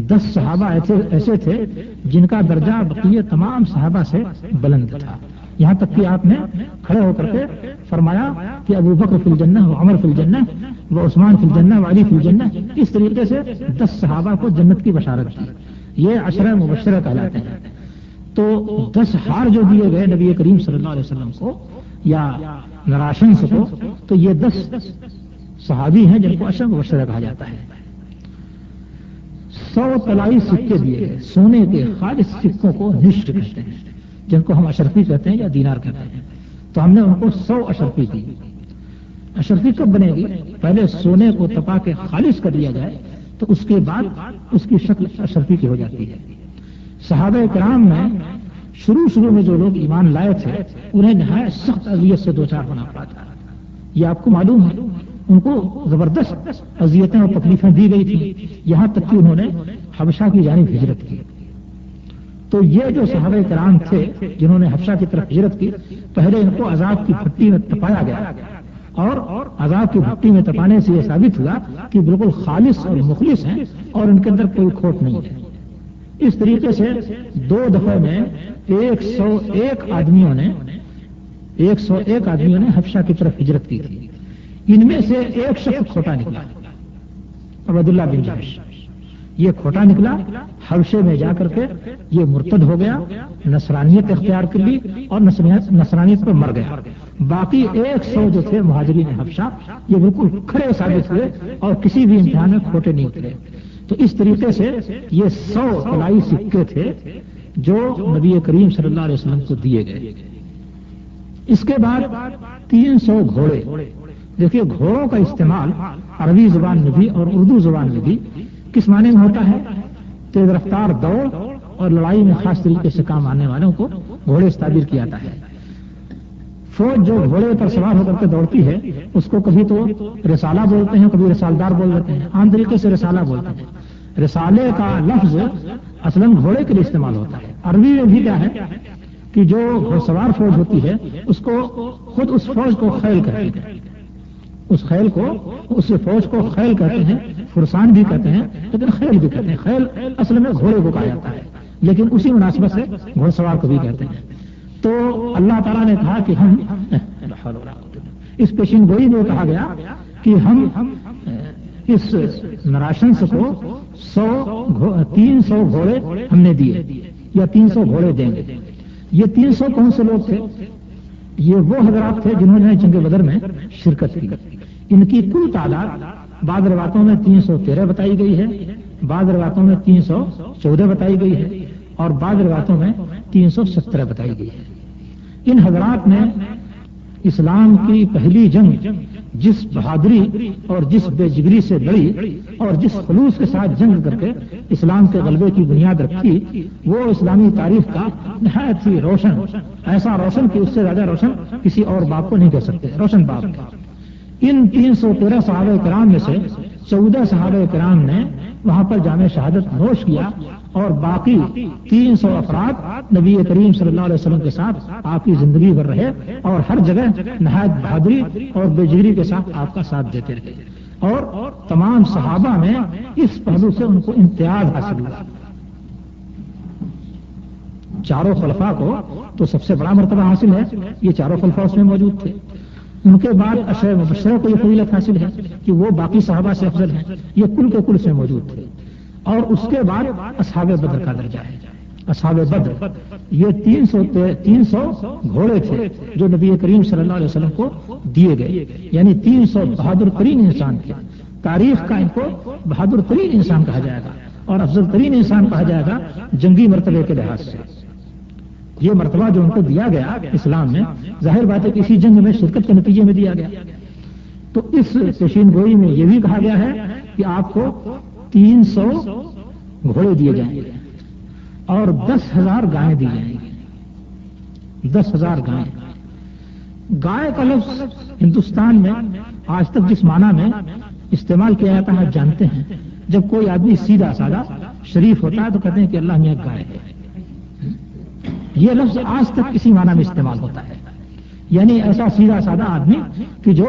10 صحابہ ایسے تھے جن کا درجہ بقیہ تمام صحابہ سے بلند تھا. یہاں تک کہ آپ نے کھڑے ہو کر کے فرمایا کہ ابو بکر فی الجنہ و عمر فی الجنہ و عثمان فی الجنہ و علی فی الجنہ. اس طریقے سے 10 صحابہ کو جنت کی بشارت دی. یہ عشرہ مبشرہ کہلاتے ہیں. تو 10 ہار جو دیے گئے نبی کریم صلی اللہ علیہ وسلم کو یا نراشنس کو، تو یہ 10 صحابی ہیں جن کو عشرہ مبشرہ کہا جاتا ہے. 100 طلائی سکے دیے گئے، سونے کے خالص سکوں کو نشک کہتے ہیں جن کو ہم اشرفی کہتے ہیں یا دینار کہتے ہیں. تو ہم نے ان کو 100 اشرفی دی. اشرفی کب بنے گی؟ پہلے سونے کو تپا کے خالص کر لیا جائے تو اس کے بعد اس کی شکل اشرفی کی ہو جاتی ہے. صحابہ کرام میں شروع میں جو لوگ ایمان لائے تھے انہیں نہایت سخت اذیت سے دوچار ہونا پڑا تھا. یہ آپ کو معلوم ہے. ان کو زبردست اذیتیں اور تکلیفیں دی گئی تھیں، یہاں تک کہ انہوں نے حبشہ کی جانب ہجرت کی. تو یہ جو صحابہ کرام تھے جنہوں نے حبشہ کی طرف ہجرت کی، پہلے ان کو عذاب کی بھٹی میں تپایا گیا اور عذاب کی بھٹی میں تپانے سے یہ ثابت ہوا کہ بالکل خالص اور مخلص ہیں اور ان کے اندر کوئی کھوٹ نہیں ہے. اس طریقے سے 2 دفعہ میں 101 آدمیوں نے حبشہ کی طرف ہجرت کی تھی. ان میں سے ایک شخص کھوٹا نکلا، عبداللہ بن جحش. یہ کھوٹا نکلا، حبشے میں جا کر کے یہ مرتد ہو گیا، نصرانیت اختیار کر لی اور نصرانیت پر مر گیا. باقی 100 جو تھے مہاجرین حبشہ یہ بالکل کھڑے ثابت ہوئے اور کسی بھی امتحان میں کھوٹے نہیں اترے. تو اس طریقے سے یہ 100 طلائی سکے تھے جو نبی کریم صلی اللہ علیہ وسلم کو دیے گئے. اس کے بعد 300 گھوڑے. دیکھیے گھوڑوں کا استعمال عربی زبان میں بھی اور اردو زبان میں بھی کس معنی میں ہوتا ہے؟ تیز رفتار دوڑ اور لڑائی میں خاص طریقے سے کام آنے والوں کو گھوڑے سے تعبیر کیا جاتا ہے. فوج جو گھوڑے پر سوار ہو کر کے دوڑتی ہے اس کو کبھی تو رسالہ بولتے ہیں، کبھی رسالدار بول دیتے ہیں. عام طریقے سے رسالہ بولتے ہیں. رسالے کا لفظ اصلاً گھوڑے کے لیے استعمال ہوتا ہے. عربی میں بھی کیا ہے کہ جو گھوڑ سوار فوج ہوتی ہے اس کو خود اس فوج کو خیل کہتے ہیں. اس فوج کو خیل کہتے ہیں، فرسان بھی کہتے ہیں لیکن خیل بھی کہتے ہیں. خیل اصل میں گھوڑے کو کہا جاتا ہے لیکن اسی مناسبت سے گھوڑ سوار کو بھی کہتے ہیں. تو اللہ تعالیٰ نے کہا کہ ہم اس پیشین گوئی میں کہا گیا کہ ہم اس نراشنس کو 300 گھوڑے ہم نے دیے یا 300 گھوڑے دیں گے. یہ 300 کون سے لوگ تھے؟ یہ وہ حضرات تھے جنہوں نے جنگ بدر میں شرکت کی. ان کی کل تعداد بعض روایتوں میں 313 بتائی گئی ہے، بعض روایتوں میں 314 بتائی گئی ہے اور بعض روایتوں میں 317 بتائی گئی ہے. ان حضرات نے اسلام کی پہلی جنگ جس بہادری اور جس بے جگری سے لڑی اور جس خلوص کے ساتھ جنگ کر کے اسلام کے غلبے کی بنیاد رکھی، وہ اسلامی تاریخ کا نہایت ہی روشن، ایسا روشن کہ اس سے زیادہ روشن کسی اور باب کو نہیں کہہ سکتے، روشن باب. ان 313 صحابہ کرام میں سے 14 صحابہ کرام نے وہاں پر جامع شہادت نوش کیا اور باقی 300 افراد نبی کریم صلی اللہ علیہ وسلم کے ساتھ آپ کی زندگی بھر رہے اور ہر جگہ نہایت بہادری اور بے جگری کے ساتھ آپ کا ساتھ دیتے رہے. اور تمام صحابہ میں اس پہلو سے ان کو امتیاز حاصل ہوا. چاروں خلفاء کو تو سب سے بڑا مرتبہ حاصل ہے، یہ چاروں خلفاء اس میں موجود تھے. ان کے بعد عشرہ مبشرہ کو یہ فضیلت حاصل ہے کہ وہ باقی صحابہ سے افضل ہیں، یہ کل کے کل سے موجود تھے. اور اس کے بعد اصحاب بدر کا درجہ ہے. اصحاب بدر یہ 300 گھوڑے تھے جو نبی کریم صلی اللہ علیہ وسلم کو دیے گئے، یعنی 300 بہادر ترین انسان تھے. تاریخ کا ان کو بہادر ترین انسان کہا جائے گا اور افضل ترین انسان کہا جائے گا جنگی مرتبے کے لحاظ سے. یہ مرتبہ جو ان کو دیا گیا اسلام میں، ظاہر بات ہے کہ اسی جنگ میں شرکت کے نتیجے میں دیا گیا. تو اس پیشین گوئی میں یہ بھی کہا گیا ہے کہ آپ کو 300 گھوڑے دیے جائیں گے اور 10,000 گائیں دی جائیں گی. 10,000 گائیں. گائے کا لفظ ہندوستان میں آج تک جس معنی میں استعمال کیا جاتا ہے جانتے ہیں. جب کوئی آدمی سیدھا سادہ شریف ہوتا ہے تو کہتے ہیں کہ اللہ میاں گائے ہے. یہ لفظ آج تک کسی معنی میں استعمال ہوتا ہے، یعنی ایسا سیدھا سادہ آدمی کہ جو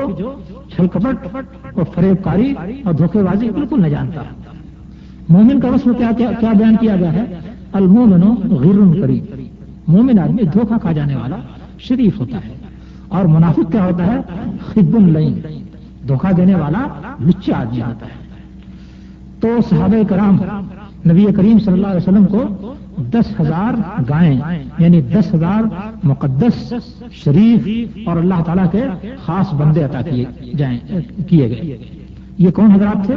چھل کپٹ اور فریب کاری اور دھوکے بازی بالکل نہ جانتا. مومن کا وصف کیا بیان کیا گیا ہے؟ المومن غر قریب. مومن آدمی دھوکہ کھا جانے والا شریف ہوتا ہے. اور منافق کیا ہوتا ہے؟ خب لئیم، دھوکہ دینے والا لچا آدمی ہوتا ہے. تو صحابہ کرام نبی کریم صلی اللہ علیہ وسلم کو 10,000 گائیں یعنی 10,000 مقدس شریف اور اللہ تعالیٰ کے خاص بندے عطا کیے گئے. یہ کون حضرات تھے؟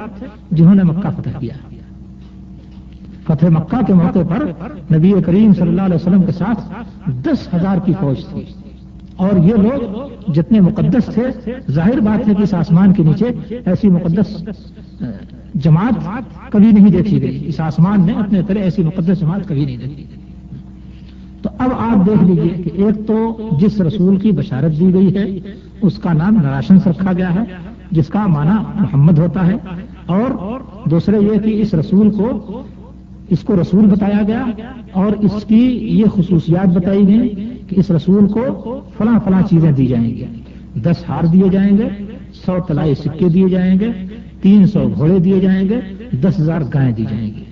جنہوں نے مکہ فتح کیا. فتح مکہ کے موقع پر نبی کریم صلی اللہ علیہ وسلم کے ساتھ 10,000 کی فوج تھی اور یہ لوگ جتنے مقدس تھے، ظاہر بات ہے کہ اس آسمان کے نیچے ایسی مقدس جماعت کبھی نہیں دیکھی گئی. اس آسمان میں اپنے طرح ایسی مقدس جماعت کبھی نہیں دیکھی گئی. تو اب آپ دیکھ لیجئے کہ ایک تو جس رسول کی بشارت دی گئی ہے اس کا نام نراشنس رکھا گیا ہے جس کا معنی محمد ہوتا ہے، اور دوسرے یہ کہ اس کو رسول بتایا گیا اور اس کی یہ خصوصیات بتائی گئی کہ اس رسول کو فلاں فلاں چیزیں دی جائیں گی. 10 ہار دیے جائیں گے، 100 طلائی سکے دیے جائیں گے، 300 گھوڑے دیے جائیں گے، 10,000 گائیں دی جائیں گی.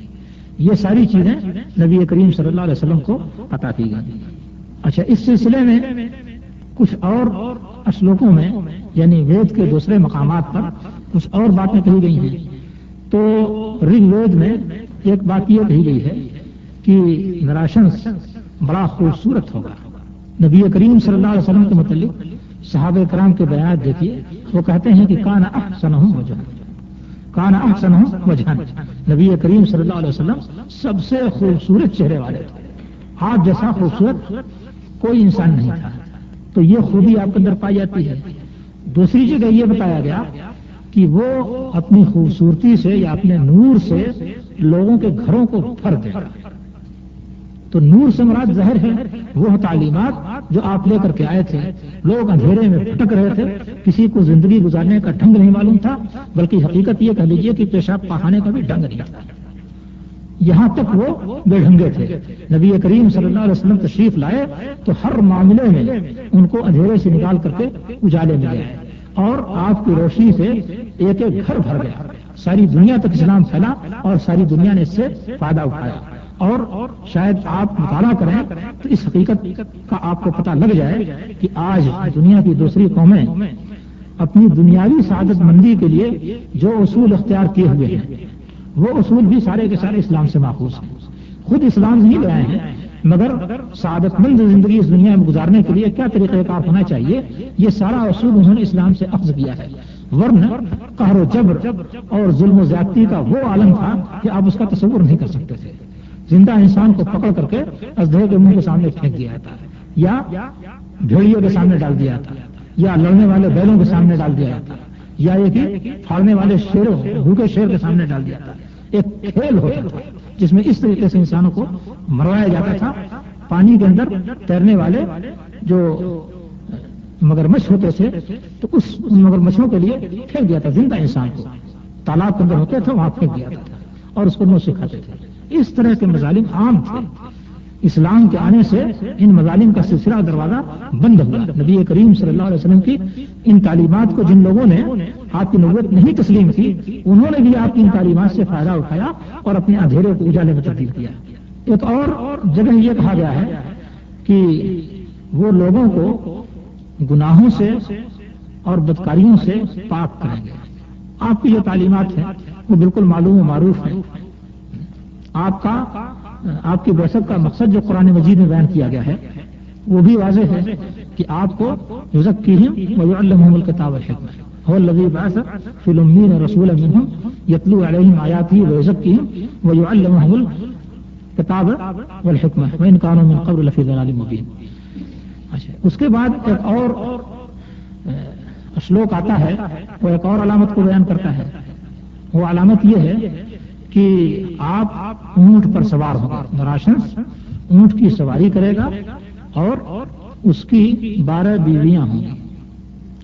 یہ ساری چیزیں نبی کریم صلی اللہ علیہ وسلم کو عطا کی گئی. اچھا، اس سلسلے میں کچھ اور اشلوکوں میں یعنی وید کے دوسرے مقامات پر کچھ اور باتیں کہی گئی ہیں. تو رگ وید میں ایک بات یہ کہی گئی ہے کہ نراشنس بڑا خوبصورت ہوگا. نبی کریم صلی اللہ علیہ وسلم کے متعلق صحابہ کرام کے بیانات دیکھیے، وہ کہتے ہیں کہ کان احسنہم وجہن. نبی کریم صلی اللہ علیہ وسلم سب سے خوبصورت چہرے والے تھے. آپ جیسا خوبصورت کوئی انسان نہیں تھا. تو یہ خوبی آپ کے اندر پائی جاتی ہے. دوسری جگہ یہ بتایا گیا کہ وہ اپنی خوبصورتی سے یا اپنے نور سے لوگوں کے گھروں کو بھر دے. تو نور سے مراد ظاہر ہے وہ تعلیمات جو آپ لے کر کے آئے تھے. لوگ اندھیرے میں بھٹک رہے تھے، کسی کو زندگی گزارنے کا ڈھنگ نہیں معلوم تھا، بلکہ حقیقت یہ کہہ لیجیے کہ پیشاب پخانے کا بھی ڈھنگ نہیں تھا. یہاں تک وہ بے ڈھنگے تھے. نبی کریم صلی اللہ علیہ وسلم تشریف لائے تو ہر معاملے میں ان کو اندھیرے سے نکال کر کے اجالے میں گئے اور آپ کی روشنی سے ایک ایک گھر بھر گیا. ساری دنیا تک اسلام پھیلا اور ساری دنیا نے اس سے فائدہ اٹھایا. اور شاید آپ مطالعہ کریں تو اس حقیقت کا آپ کو پتہ لگ جائے کہ آج دنیا کی دوسری قومیں اپنی دنیاوی سعادت مندی کے لیے جو اصول اختیار کیے ہوئے ہیں وہ اصول بھی سارے کے سارے اسلام سے ماخوذ ہیں. خود اسلام نہیں لائے ہیں مگر سعادت مند زندگی اس دنیا میں گزارنے کے لیے کیا طریقہ کار ہونا چاہیے یہ سارا اصول انہوں نے اسلام سے اخذ کیا ہے. ورنہ قہر و جبر اور ظلم و زیادتی کا وہ عالم تھا کہ آپ اس کا تصور نہیں کر سکتے تھے. زندہ انسان کو پکڑ کر کے اژدہے کے منہ کے سامنے پھینک دیا جاتا ہے یا بھیڑیوں کے سامنے ڈال دیا جاتا ہے یا لڑنے والے بیلوں کے سامنے ڈال دیا جاتا ہے یا یہ کہ پھاڑنے والے شیروں بھوکے شیر کے سامنے ڈال دیا جاتا ہے. ایک کھیل ہوتا تھا جس میں اس طریقے سے انسانوں کو مروایا جاتا تھا. پانی کے اندر تیرنے والے جو مگرمچھ ہوتے تھے تو اس مگرمچھوں کے لیے پھینک دیا تھا زندہ انسان کو. تالاب کے اندر ہوتے تھے وہاں پھینک دیا جاتا تھا اور اس کو نو سکھاتے تھے. اس طرح کے مظالم عام تھے. اسلام کے آنے سے ان مظالم کا سلسلہ دروازہ بند ہوا. نبی کریم صلی اللہ علیہ وسلم کی ان تعلیمات کو جن لوگوں نے آپ کی نبوت نہیں تسلیم کی انہوں نے بھی آپ کی ان تعلیمات سے فائدہ اٹھایا اور اپنے اندھیرے کو اجالے میں تبدیل کیا. ایک اور جگہ یہ کہا گیا ہے کہ وہ لوگوں کو گناہوں سے اور بدکاریوں سے پاک کریں گے. آپ کی جو تعلیمات ہیں وہ بالکل معلوم و معروف ہیں. آپ کی بعثت کا مقصد جو قرآن مجید میں بیان کیا گیا ہے وہ بھی واضح ہے کہ آپ کو یزکیہم ویعلمہم الکتاب والحکمہ هو الذی بعث فی الامین رسولا منہم یتلو علیہم آیاتہ ویزکیہم ویعلمہم الکتاب والحکمہ وان کانوا من قبل لفی ضلال مبین. اس کے بعد ایک اور شلوک آتا ہے وہ ایک اور علامت کو بیان کرتا ہے. وہ علامت یہ ہے کہ آپ اونٹ پر سوار ہوں گے. نراشنس اونٹ کی سواری کرے گا اور اس کی 12 بیویاں ہوں گی.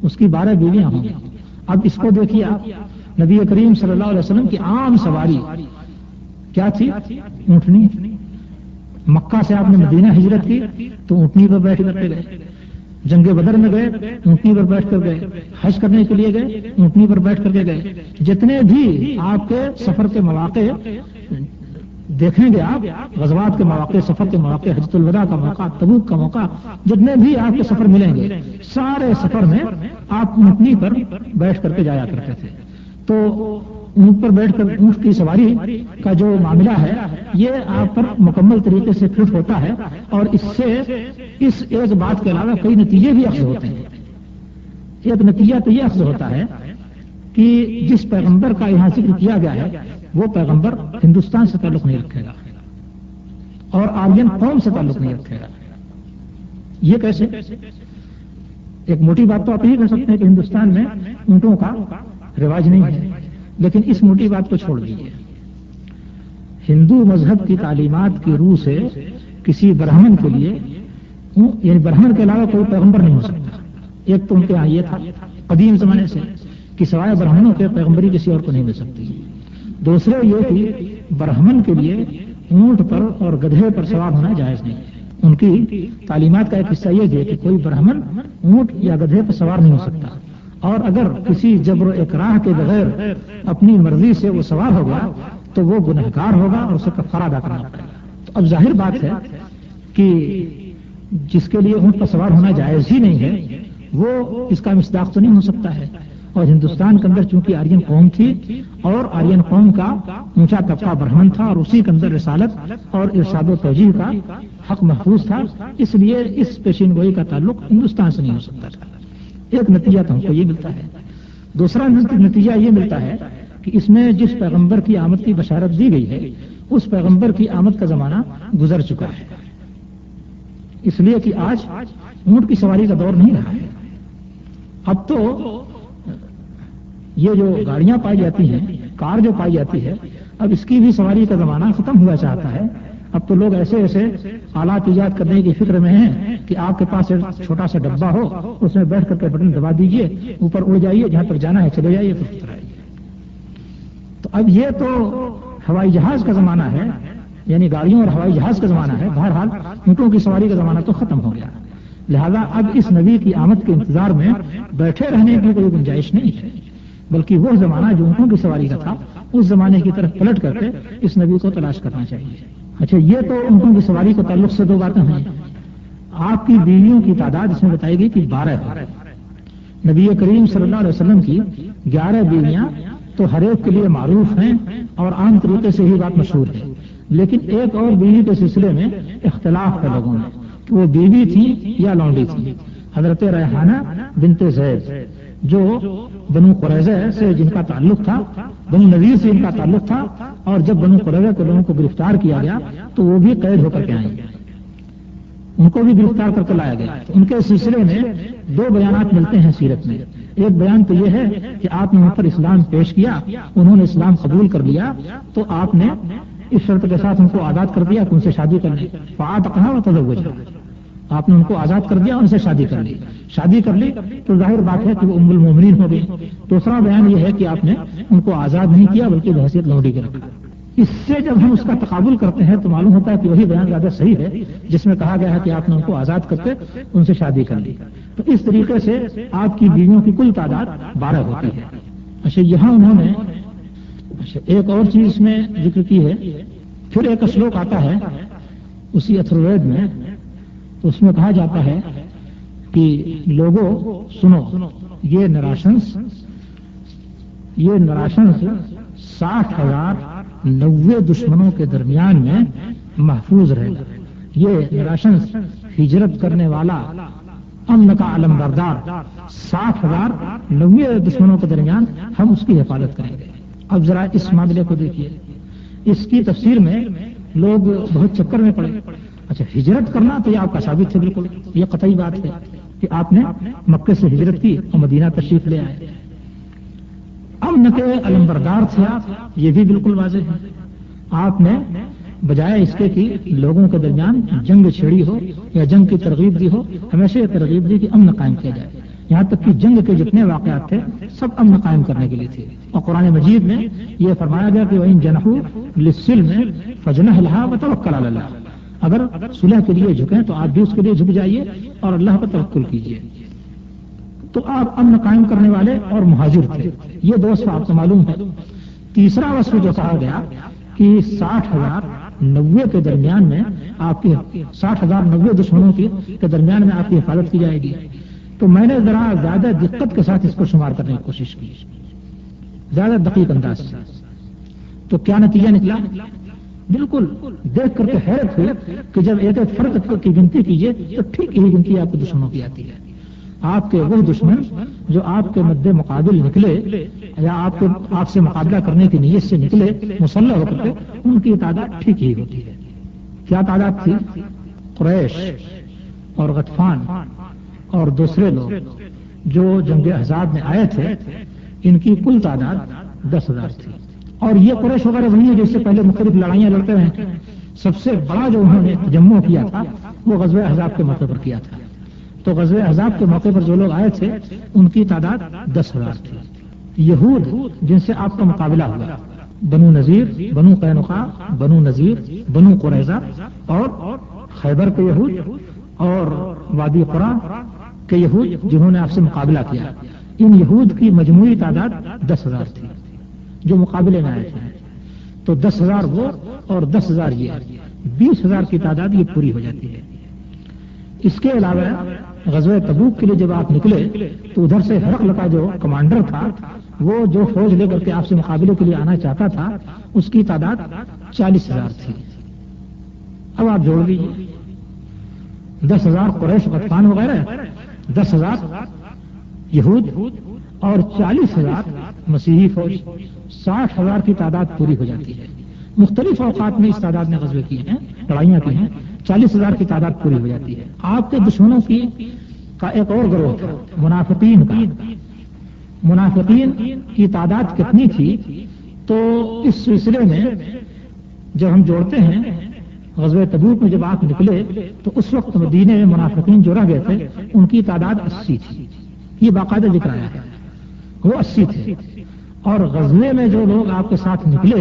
اس کی 12 بیویاں ہوں گی. اب اس کو دیکھیے آپ نبی کریم صلی اللہ علیہ وسلم کی عام سواری کیا تھی؟ اونٹنی. مکہ سے آپ نے مدینہ ہجرت کی تو اونٹنی پر بیٹھ کر کے گئے. جنگ بدر میں گئے اونٹنی پر بیٹھ کر گئے. حج کرنے کے لیے گئے اونٹنی پر بیٹھ کر کے گئے. جتنے بھی آپ کے سفر کے مواقع دیکھیں گے آپ غزوات کے مواقع سفر کے مواقع حجۃ الوداع کا موقع تبوک کا موقع جتنے بھی آپ کے سفر ملیں گے سارے سفر میں آپ اونٹنی پر بیٹھ کر کے جایا کرتے تھے. تو اونٹ پر بیٹھ کر اونٹ کی سواری کا جو معاملہ ہے یہ آپ پر مکمل طریقے سے فٹ ہوتا ہے اور اس سے اس ایک بات کے علاوہ کئی نتیجے بھی اخذ ہوتے ہیں. ایک نتیجہ تو یہ اخذ ہوتا ہے کہ جس پیغمبر کا یہاں ذکر کیا گیا ہے وہ پیغمبر ہندوستان سے تعلق نہیں رکھے گا اور آرین قوم سے تعلق نہیں رکھے گا. یہ کیسے؟ ایک موٹی بات تو آپ یہ کہہ سکتے ہیں کہ ہندوستان میں اونٹوں کا رواج نہیں ہے لیکن اس موٹی بات کو چھوڑ دیجیے. ہندو مذہب کی تعلیمات کی روح سے کسی برہمن کے لیے یعنی برہمن کے علاوہ کوئی پیغمبر نہیں ہو سکتا. ایک تو ان کے یہاں یہ تھا قدیم زمانے سے کہ سوائے برہمنوں کے پیغمبری کسی اور کو نہیں مل سکتی. دوسرے یہ کہ برہمن کے لیے اونٹ پر اور گدھے پر سوار ہونا جائز نہیں ہے. ان کی تعلیمات کا ایک حصہ یہ ہے کہ کوئی برہمن اونٹ یا گدھے پر سوار نہیں ہو سکتا اور اگر کسی جبر و اکراہ کے بغیر اپنی مرضی سے وہ سوار ہو گیا تو وہ گنہگار ہوگا اور اسے کفارہ ادا کرنا پڑے گا. تو اب ظاہر بات ہے کہ جس کے لیے اونٹ پر سوار ہونا جائز ہی نہیں ہے وہ اس کا مصداق تو نہیں ہو سکتا ہے. اور ہندوستان کے اندر چونکہ آرین قوم تھی اور آرین قوم کا اونچا طبقہ برہمن تھا اور اسی کے اندر رسالت اور ارشاد و توجیہ کا حق محفوظ تھا اس لیے اس پیشین گوئی کا تعلق ہندوستان سے نہیں ہو سکتا تھا. ایک نتیجہ تو ہم کو یہ ملتا ہے. دوسرا نتیجہ یہ ملتا ہے کہ اس میں جس پیغمبر کی آمد کی بشارت دی گئی ہے اس پیغمبر کی آمد کا زمانہ گزر چکا ہے. اس لیے کہ آج اونٹ کی سواری کا دور نہیں رہا ہے. اب تو یہ جو گاڑیاں پائی جاتی ہیں کار جو پائی جاتی ہے اب اس کی بھی سواری کا زمانہ ختم ہوا چاہتا ہے. اب تو لوگ ایسے ایسے آلات ایجاد کرنے کی فکر میں ہیں کہ آپ کے پاس ایک چھوٹا سا ڈبہ ہو اس میں بیٹھ کر کے بٹن دبا دیجئے اوپر اڑ جائیے جہاں تک جانا ہے چلے جائیے پھر اتر آئیے. تو اب یہ تو ہوائی جہاز کا زمانہ ہے یعنی گاڑیوں اور ہوائی جہاز کا زمانہ ہے. بہرحال اونٹوں کی سواری کا زمانہ تو ختم ہو گیا. لہذا اب اس نبی کی آمد کے انتظار میں بیٹھے رہنے کی کوئی گنجائش نہیں ہے بلکہ وہ زمانہ جو اونٹوں کی سواری کا تھا اس زمانے کی طرف پلٹ کر کے اس نبی کو تلاش کرنا چاہیے. اچھا، یہ تو اونٹوں کی سواری کے تعلق سے دو باتیں ہیں. آپ کی بیویوں کی تعداد اس میں بتائی گئی کہ 12 ہے. نبی کریم صلی اللہ علیہ وسلم کی 11 بیویاں تو ہر ایک کے لیے معروف ہیں اور عام طریقے سے ہی بات مشہور ہے. لیکن ایک اور بیوی کے سلسلے میں اختلاف ہے لوگوں میں کہ وہ بیوی تھی یا لونڈی تھی. حضرت ریحانہ بنت زید جو بنو قریظہ سے جن کا تعلق تھا، بنو نذیر سے ان کا تعلق تھا، اور جب بنو قریظہ کے لوگوں کو گرفتار کیا گیا تو وہ بھی قید ہو کر کے آئیں، ان کو بھی گرفتار کر کے لایا گیا. ان کے سلسلے میں دو بیانات ملتے ہیں سیرت میں. ایک بیان تو یہ ہے کہ آپ نے ان پر اسلام پیش کیا، انہوں نے اسلام قبول کر لیا تو آپ نے اس شرط کے ساتھ ان کو آزاد کر دیا کہ ان سے شادی کر لی. فاعتقها وتزوجها، آپ نے ان کو آزاد کر دیا، ان سے شادی کر لی. شادی کر لی تو ظاہر بات ہے کہ وہ ام المومنین ہو گئی. دوسرا بیان یہ ہے کہ آپ نے ان کو آزاد نہیں کیا بلکہ بحیثیت لونڈی کے رکھا. اس سے جب ہم اس کا تقابل کرتے ہیں تو معلوم ہوتا ہے کہ وہی بیان زیادہ صحیح ہے جس میں کہا گیا ہے کہ آپ نے ان کو آزاد کر کے ان سے شادی کر لی. تو اس طریقے سے آپ کی بیویوں کی کل تعداد 12 ہوتی ہے. اچھا، یہاں انہوں نے ایک اور چیز اس میں ذکر کی ہے. پھر ایک شلوک آتا ہے اسی اتھروید میں، تو اس میں کہا جاتا ہے کہ لوگوں سنو، یہ نراشنس 60,090 دشمنوں کے درمیان میں محفوظ رہے گا. یہ نراشنس ہجرت کرنے والا امن کا علم بردار 60,090 دشمنوں کے درمیان ہم اس کی حفاظت کریں گے. اب ذرا اس معاملے کو دیکھیے، اس کی تفسیر میں لوگ بہت چکر میں پڑے. اچھا، ہجرت کرنا تو یہ آپ کا ثابت ہے، بالکل یہ قطعی بات ہے کہ آپ نے مکے سے ہجرت کی اور مدینہ تشریف لے آئے. امن کے علمبردار تھے آپ، یہ بھی بالکل واضح ہے. آپ نے بجائے اس کے کہ لوگوں کے درمیان جنگ چھیڑی ہو یا جنگ کی ترغیب دی ہو، ہمیشہ یہ ترغیب دی کہ امن قائم کیا جائے. یہاں تک کہ جنگ کے جتنے واقعات تھے سب امن قائم کرنے کے لیے تھے. اور قرآن مجید میں یہ فرمایا گیا کہ وَإِن جَنَحُوا لِلسِّلْمِ فَجْنَحْ لَهَا وَتَوَكَّلْ عَلَى اللَّهِ، اگر صلح کے لیے جھکیں تو آپ بھی اس کے لیے جھک جائیے اور اللہ پر توکل کیجیے. تو آپ امن قائم کرنے والے اور مہاجر تھے. یہ دو وصف آپ کو معلوم ہے. تیسرا وصف جو کہا گیا کہ 60,090 کے درمیان میں آپ کی 60,090 دشمنوں کے درمیان میں آپ کی حفاظت کی جائے گی. تو میں نے ذرا زیادہ دقت کے ساتھ اس کو شمار کرنے کی کوشش کی، زیادہ دقیق انداز سے. تو کیا نتیجہ نکلا؟ بالکل دیکھ کر کے حیرت ہوئی کہ جب ایک ایک فرد کی گنتی کیجیے تو ٹھیک یہی گنتی آپ کے دشمنوں کی آتی ہے. آپ کے وہ دشمن جو آپ کے مد مقابل نکلے یا آپ سے مقابلہ کرنے کی نیت سے نکلے مسلح ہو کر کے، ان کی تعداد ٹھیک ہی ہوتی ہے. کیا تعداد تھی؟ قریش اور غطفان اور دوسرے لوگ جو جنگ احزاب میں آئے تھے، ان کی کل تعداد 10,000 تھی. اور یہ قریش وغیرہ وہی ہے جس سے پہلے مختلف لڑائیاں لڑتے رہے ہیں. سب سے بڑا جو انہوں نے تجمع کیا تھا وہ غزوہ احزاب کے موقع پر کیا تھا. تو غزوہ احزاب کے موقع پر جو لوگ آئے تھے ان کی تعداد 10,000 تھی. یہود جن سے آپ کا مقابلہ ہوا، بنو نذیر، بنو قینقاع، بنو نذیر، بنو قریظہ اور خیبر کے یہود اور وادی قرا کے یہود جنہوں نے آپ سے مقابلہ کیا، ان یہود کی مجموعی تعداد 10,000 تھی جو مقابلے میں آئے تھے. تو 10,000 وہ اور 10,000 یہ، 20,000 کی تعداد یہ پوری ہو جاتی ہے. اس کے علاوہ غزوہ تبوک کے لیے جب آپ نکلے تو ادھر سے ہرقل کا جو کمانڈر تھا، وہ جو فوج لے کر کے آپ سے مقابلے کے لیے آنا چاہتا تھا، اس کی تعداد 40,000 تھی. اب آپ جوڑ لیجیے 10,000 قریش غطفان وغیرہ، 10,000 یہود اور 40,000 مسیحی فوج، 60,000 کی تعداد پوری ہو جاتی ہے. مختلف اوقات میں اس تعداد نے غزوے کیے ہیں، لڑائیاں کی ہیں، 40,000 کی تعداد پوری ہو جاتی ہے. آپ کے دشمنوں کا ایک اور گروہ تھا، منافقین کا. منافقین کی تعداد کتنی تھی؟ تو اس سلسلے میں جب ہم جوڑتے ہیں غزوہ تبوک میں جب آپ نکلے تو اس وقت مدینے میں منافقین جو رہ گئے تھے ان کی تعداد 80 تھی. یہ باقاعدہ ذکر آیا ہے، وہ 80 تھے. اور غزوے میں جو لوگ آپ کے ساتھ نکلے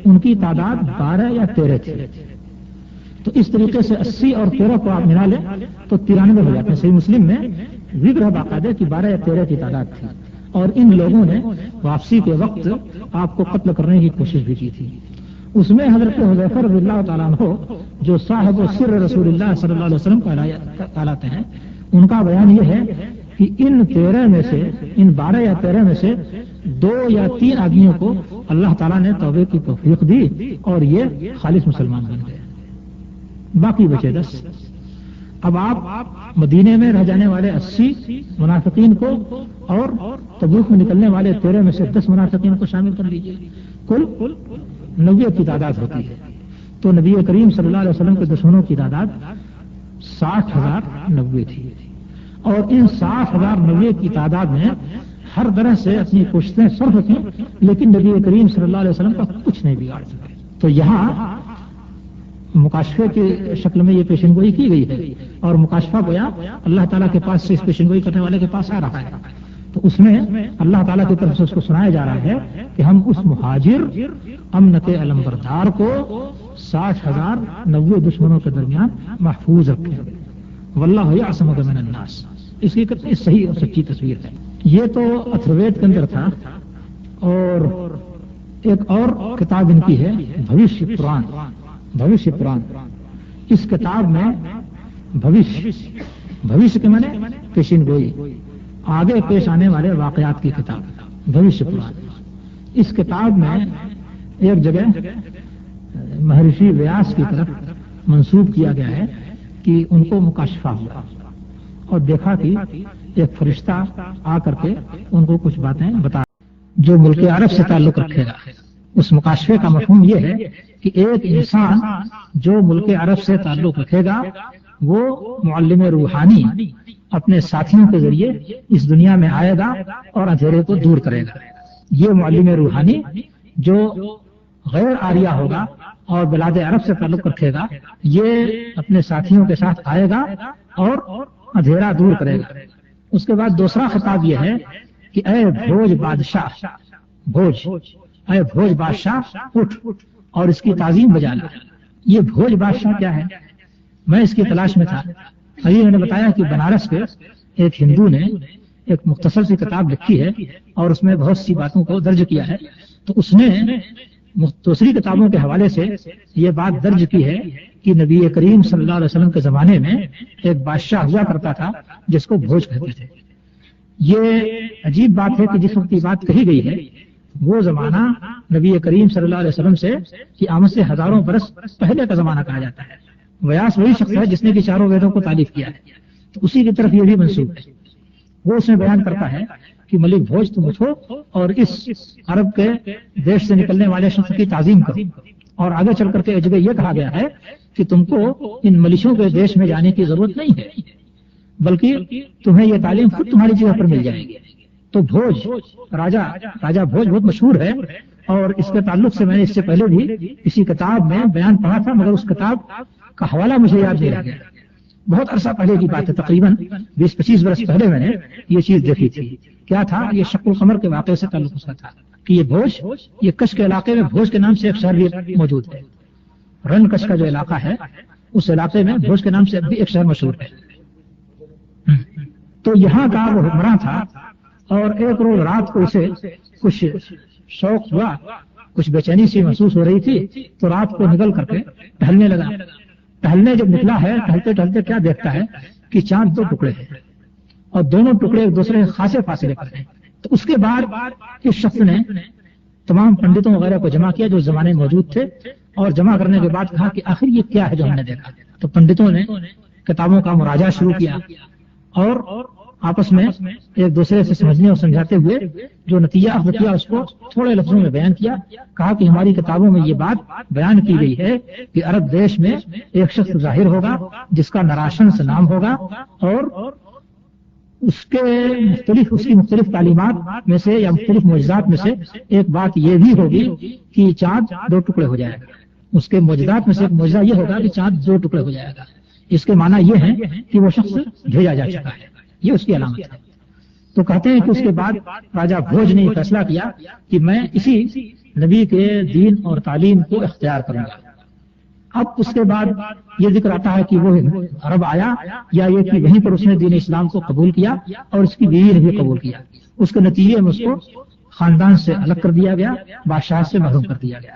ان کی تعداد 12 یا 13 تھی. تو اس طریقے سے 80 اور 13 کو آپ ملا لیں تو 93 ہو جاتے ہیں. صحیح مسلم میں ذکر ہے باقاعدہ کہ 12 یا 13 کی تعداد تھی. اور ان لوگوں نے واپسی کے وقت آپ کو قتل کرنے کی کوشش بھی کی تھی. اس میں حضرت حذیفہ رضی اللہ تعالیٰ عنہ جو صاحب و سر رسول اللہ صلی اللہ علیہ وسلم کہلاتے ہیں، ان کا بیان یہ ہے کہ ان 13 میں سے، ان 12 یا 13 میں سے 2 یا 3 آدمیوں کو اللہ تعالیٰ نے توبے کی توفیق دی اور یہ خالص مسلمان بن گئے، باقی بچے 10۔ اب آپ مدینے میں رہ جانے والے 80 منافقین کو اور تبوک میں نکلنے والے 13 میں سے 10 منافقین کو شامل کر لیجیے، کل 90 کی تعداد ہوتی ہے۔ تو نبی کریم صلی اللہ علیہ وسلم کے دشمنوں کی تعداد 60,090 تھی، اور ان 60,090 کی تعداد میں ہر طرح سے اپنی کوششیں صرف کی، لیکن نبی کریم صلی اللہ علیہ وسلم کا کچھ نہیں بگاڑ سکے۔ تو یہاں مکاشفے کی شکل میں یہ پیشن گوئی کی گئی ہے، اور مکاشفہ گویا اللہ تعالیٰ کے پاس سے اس پیشن گوئی کرنے والے کے پاس آ رہا ہے، تو اس میں اللہ تعالیٰ کی طرف سے اس کو سنایا جا رہا ہے کہ ہم اس مہاجر امن کے علمبردار کو 60,090 دشمنوں کے درمیان محفوظ رکھیں گے۔ واللہ یعصمک من الناس، اس کی کتنی صحیح اور سچی تصویر ہے۔ یہ تو اتھروید کے اندر تھا، اور ایک اور کتاب ان کی ہے بھوشیہ پران۔ بھوشیہ پران، اس کتاب میں بھوشیہ کے معنی پیشین گوئی، آگے پیش آنے والے واقعات کی کتاب بھوشیہ پران۔ اس کتاب میں ایک جگہ مہرشی ویاس کی طرف منسوب کیا گیا ہے کہ ان کو مکاشفہ ہوا اور دیکھا کہ ایک فرشتہ آ کر کے ان کو کچھ باتیں بتا جو ملک عرب سے تعلق رکھے گا۔ اس مکاشفے کا مفہوم یہ ہے کہ ایک انسان جو ملک عرب سے تعلق رکھے گا وہ معلم روحانی اپنے ساتھیوں کے ذریعے اس دنیا میں آئے گا اور اندھیرے کو دور کرے گا۔ یہ معلم روحانی جو غیر آریہ ہوگا اور بلاد عرب سے تعلق رکھے گا، یہ اپنے ساتھیوں کے ساتھ آئے گا اور اندھیرا دور کرے گا۔ اس کے بعد دوسرا خطاب یہ ہے کہ اے بھوج بادشاہ، اے بھوج بادشاہ اٹھ اور اس کی تعظیم بجا لا۔ یہ بھوج بادشاہ کیا ہے؟ میں اس کی تلاش میں تھا، ابھی میں نے بتایا کہ بنارس کے ایک ہندو نے ایک مختصر سی کتاب لکھی ہے اور اس میں بہت سی باتوں کو درج کیا ہے، تو اس نے دوسری کتابوں کے حوالے سے یہ بات درج کی ہے کہ نبی کریم صلی اللہ علیہ وسلم کے زمانے میں ایک بادشاہ ہوا کرتا تھا جس کو بھوج کہتے تھے۔ یہ عجیب بات ہے کہ جس وقت یہ بات کہی گئی ہے وہ زمانہ نبی کریم صلی اللہ علیہ وسلم سے کی آمد سے ہزاروں برس پہلے کا زمانہ کہا جاتا ہے۔ ویاس وہی شخص ہے جس نے کہ چاروں ویدوں کو تالیف کیا ہے، تو اسی کی طرف یہ بھی منسوب ہے۔ وہ اس میں بیان کرتا ہے کہ ملک بھوج تم اٹھو اور اس عرب کے دیش سے نکلنے والے شخص کی تعظیم کرو، اور آگے چل کر کے جگہ یہ کہا گیا ہے کہ تم کو ان ملیشوں کے دیش میں جانے کی ضرورت نہیں ہے، بلکہ تمہیں یہ تعلیم خود تمہاری جگہ پر مل جائے گی۔ تو بھوج راجا بھوج بہت مشہور ہے، اور اس کے تعلق سے میں نے اس سے پہلے بھی کسی کتاب میں بیان پڑھا تھا، مگر اس کتاب کا حوالہ مجھے یاد نہیں رہ گیا۔ بہت عرصہ پہلے کی بات ہے، تقریباً 20-25 برس پہلے میں نے یہ چیز دیکھی تھی۔ کیا تھا؟ یہ شق القمر کے واقعے سے تعلق اس کا تھا کہ یہ بھوج، یہ کچھ کے علاقے میں بھوج کے نام سے ایک شہر بھی موجود ہے۔ رن کچھ کا جو علاقہ ہے اس علاقے میں بھوج کے نام سے اب بھی ایک شہر مشہور ہے۔ تو یہاں کا وہ حکمراں تھا، اور ایک روز رات کو اسے کچھ شوق ہوا، کچھ بے چینی سی محسوس ہو رہی تھی، تو رات کو نکل کر کے ٹہلنے لگا۔ ٹہلنے جب نکلا ہے، ٹہلتے ٹہلتے کیا دیکھتا ہے کہ چاند 2 ٹکڑے ہیں، اور دونوں ٹکڑے ایک دوسرے کے خاصے فاصلے پر ہیں۔ تو اس کے بعد اس شخص نے تمام پنڈتوں وغیرہ کو جمع کیا جو اس زمانے میں موجود تھے، اور جمع کرنے کے بعد کہا کہ آخر یہ کیا ہے جو ہم نے دیکھا۔ تو پنڈتوں نے کتابوں کا مراجعہ شروع کیا اور آپس میں ایک دوسرے سے سمجھنے اور سمجھاتے ہوئے جو نتیجہ اخذ کیا اس کو تھوڑے لفظوں میں بیان کیا۔ کہا کہ ہماری کتابوں میں یہ بات بیان کی گئی ہے کہ عرب دیش میں ایک شخص ظاہر ہوگا جس کا نراشنس نام ہوگا، اور اس کی مختلف تعلیمات میں سے یا مختلف معجزات میں سے ایک بات یہ بھی ہوگی کہ چاند 2 ٹکڑے ہو جائے گا۔ اس کے معجزات میں سے ایک معجزہ یہ ہوگا کہ چاند 2 ٹکڑے ہو جائے گا۔ اس کے معنی یہ ہے کہ وہ شخص بھیجا جا چکا ہے، یہ اس کی علامت ہے۔ تو کہتے ہیں کہ اس کے بعد راجا بھوج نے یہ فیصلہ کیا کہ میں اسی نبی کے دین اور تعلیم کو اختیار کروں گا۔ اب اس کے بعد یہ ذکر آتا ہے کہ وہ عرب آیا، یا یہ کہ وہیں پر اس نے دین اسلام کو قبول کیا اور اس کی بیوی نے بھی قبول کیا۔ اس کے نتیجے میں اس کو خاندان سے الگ کر دیا گیا، بادشاہ سے محروم کر دیا گیا۔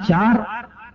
4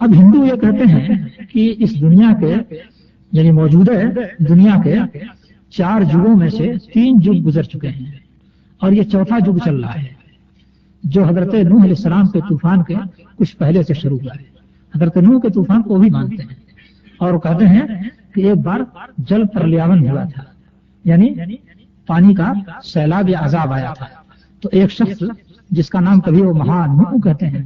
اب ہندو یہ کہتے ہیں کہ اس دنیا کے یعنی موجودہ دنیا کے 4 جگوں میں سے 3 جگ گزر چکے ہیں اور یہ چوتھا جگ چل رہا ہے، جو حضرت نوح علیہ السلام کے طوفان کے کچھ پہلے سے شروع ہوا ہے۔ حضرت نوح کے طوفان کو بھی مانتے ہیں اور کہتے ہیں کہ ایک بار جل پرلیاون ہوا تھا، یعنی پانی کا سیلاب یا عذاب آیا تھا، تو ایک شخص جس کا نام کبھی وہ مہا نوح کہتے ہیں،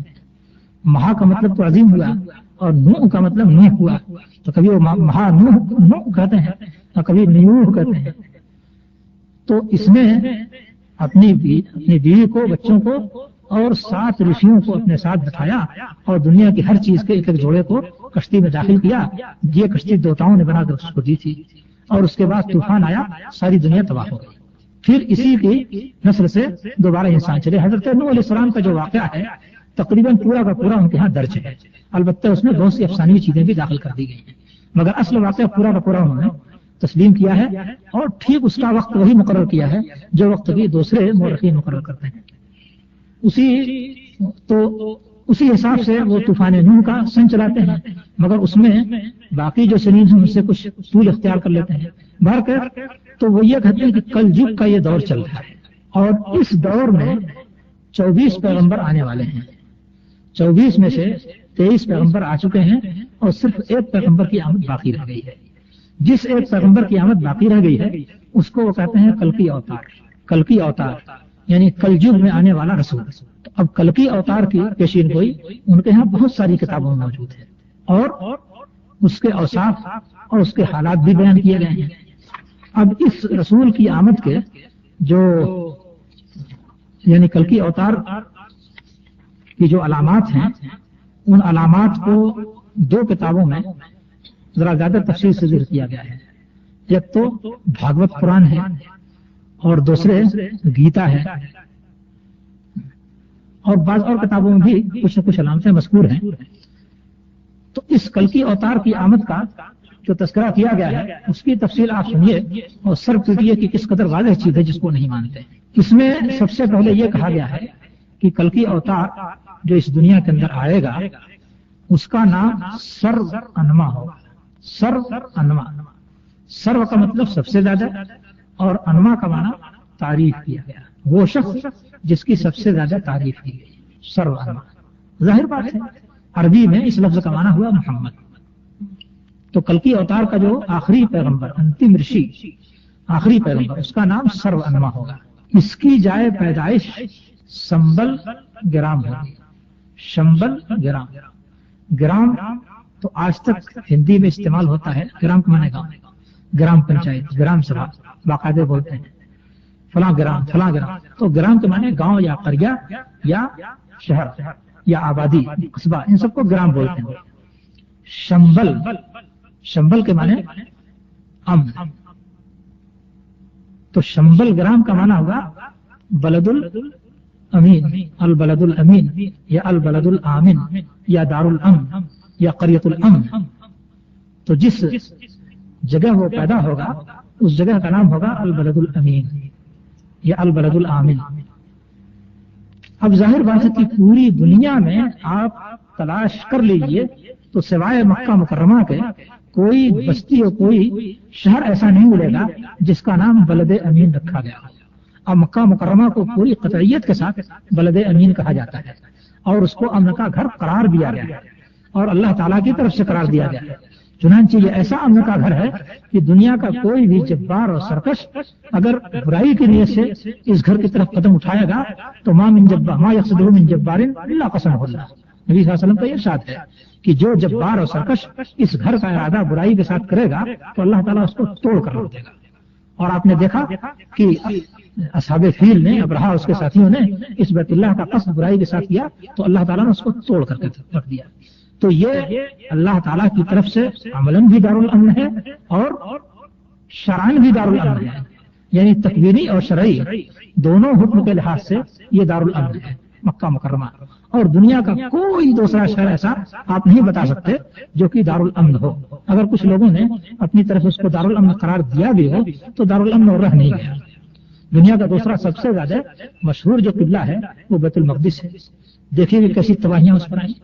مہا کا مطلب تو عظیم ہوا اور نوح کا مطلب نوح ہوا، تو کبھی وہ مہا نوح کہتے ہیں اور کبھی نیوح کہتے ہیں۔ تو اس نے اپنی بیوی کو، بچوں کو اور 7 رشیوں کو اپنے ساتھ بٹھایا اور دنیا کی ہر چیز کے ایک ایک جوڑے کو کشتی میں داخل کیا۔ یہ کشتی دیوتاؤں نے بنا کر اس کو دی تھی اور اس کے بعد طوفان آیا، ساری دنیا تباہ ہو گئی۔ پھر اسی کی نسل سے دوبارہ انسان چلے۔ حضرت نوح علیہ السلام کا جو واقعہ ہے تقریباً پورا کا پورا ان کے ہاں درج ہے، البتہ اس میں بہت سی افسانوی چیزیں بھی داخل کر دی گئی ہیں، مگر اصل واقعہ پورا کا پورا انہوں نے تسلیم کیا ہے اور ٹھیک اس کا وقت وہی مقرر کیا ہے جو وقت بھی دوسرے مورخین مقرر کرتے ہیں۔ اسی حساب سے وہ طوفان نوح کا سن چلاتے ہیں، مگر اس میں باقی جو سنین ہیں ان سے کچھ طول اختیار کر لیتے ہیں۔ بہرکیف تو وہ یہ کہتے ہیں کہ کل یگ کا یہ دور چل رہا ہے اور اس دور میں 24 پیغمبر آنے والے ہیں۔ 24 میں سے 23 پیغمبر آ چکے ہیں اور صرف ایک پیغمبر کی آمد باقی رہ گئی ہے۔ جس ایک پیغمبر کی آمد باقی رہ گئی ہے اس کو وہ کہتے ہیں کلکی اوتار۔ کلکی اوتار یعنی کل یگ میں آنے والا رسول۔ اب کلکی اوتار کی پیشین گوئی ان کے ہاں بہت ساری کتابوں میں موجود ہے اور اس کے اوصاف اور اس کے حالات بھی بیان کیے گئے ہیں۔ اب اس رسول کی آمد کے جو یعنی کلکی اوتار کی جو علامات ہیں ان علامات کو 2 کتابوں میں ذرا زیادہ تفصیل سے ذکر کیا گیا ہے۔ ایک تو بھاگوت قرآن ہے اور دوسرے گیتا ہے، اور بعض اور کتابوں میں بھی کچھ نہ کچھ علامتیں مذکور ہیں۔ تو اس کلکی اوتار کی آمد کا جو تذکرہ کیا گیا ہے اس کی تفصیل آپ سنیے اور سر پیٹیے کہ کس قدر واضح چیز ہے جس کو نہیں مانتے۔ اس میں سب سے پہلے یہ کہا گیا ہے کہ کلکی اوتار جو اس دنیا کے اندر آئے گا اس کا نام سرو انما ہوگا۔ سرو انما، سرو کا مطلب سب سے زیادہ اور انما کا معنی تعریف کیا گیا، وہ شخص جس کی سب سے زیادہ تعریف کی گئی، سرو انما۔ ظاہر بات ہے عربی میں اس لفظ کا معنی ہوا محمد۔ تو کلکی اوتار کا جو آخری پیغمبر، انتم رشی، آخری پیغمبر، اس کا نام سرو انما ہوگا۔ اس کی جائے پیدائش سنبل گرام ہوگی۔ شنبل گرام، گرام تو آج تک ہندی میں استعمال ہوتا ہے۔ گرام کا معنی گاؤں، گرام پنچایت، گرام سبھا باقاعدہ بولتے ہیں، فلاں گرام فلاں گرام۔ تو گرام کے معنی گاؤں یا قریہ یا شہر یا آبادی، قصبہ، ان سب کو گرام بولتے ہیں۔ شنبل، شنبل کے معنی امن، تو شنبل گرام کا معنی ہوگا بلد الامین، البلد الامین یا البلد الامن یا دار الامن یا قریۃ الامن۔ تو جس جگہ وہ پیدا ہوگا اس جگہ کا نام ہوگا البلد الامین یا البلد الامن۔ اب ظاہر بات ہے کہ پوری دنیا میں آپ تلاش کر لیجئے تو سوائے مکہ مکرمہ کے کوئی بستی اور کوئی شہر ایسا نہیں ملے گا جس کا نام بلد امین رکھا گیا ہو۔ اب مکہ مکرمہ کو پوری قطعیت کے ساتھ بلد امین کہا جاتا ہے اور اس کو امن کا گھر قرار دیا گیا ہے اور اللہ تعالیٰ کی طرف سے قرار دیا گیا ہے۔ چنانچہ یہ ایسا امن کا گھر ہے کہ دنیا کا کوئی بھی جبار اور سرکش اگر برائی کی نیت سے اس گھر کی طرف قدم اٹھائے گا تو ما یقصدہ من جبار الا قسمہ اللہ، نبی صلی اللہ علیہ وسلم کا ارشاد ہے کہ جو جبار اور سرکش اس گھر کا ارادہ برائی کے ساتھ کرے گا تو اللہ تعالیٰ اس کو توڑ کر رکھ دے گا۔ اور آپ نے دیکھا کہ اصحاب فیل نے، ابرہا اس کے ساتھیوں نے اس بیت اللہ کا قصد برائی کے ساتھ کیا تو اللہ تعالیٰ نے اس کو توڑ کر رکھ دیا۔ تو یہ اللہ تعالیٰ کی طرف سے عملاً بھی دارالامن ہے اور شرعاً بھی دارالامن ہے، یعنی تکوینی اور شرعی دونوں حکم کے لحاظ سے یہ دارالامن ہے مکہ مکرمہ۔ اور دنیا کا کوئی دوسرا شہر ایسا آپ نہیں بتا سکتے جو کہ دارالامن ہو۔ اگر کچھ لوگوں نے اپنی طرف اس کو دارالامن قرار دیا بھی ہو تو دارالامن اور رہ نہیں گیا۔ دنیا کا دوسرا سب سے زیادہ مشہور جو قبلہ ہے وہ بیت المقدس ہے۔ دیکھیے کہ کیسی تباہیاں اس پر آئیں۔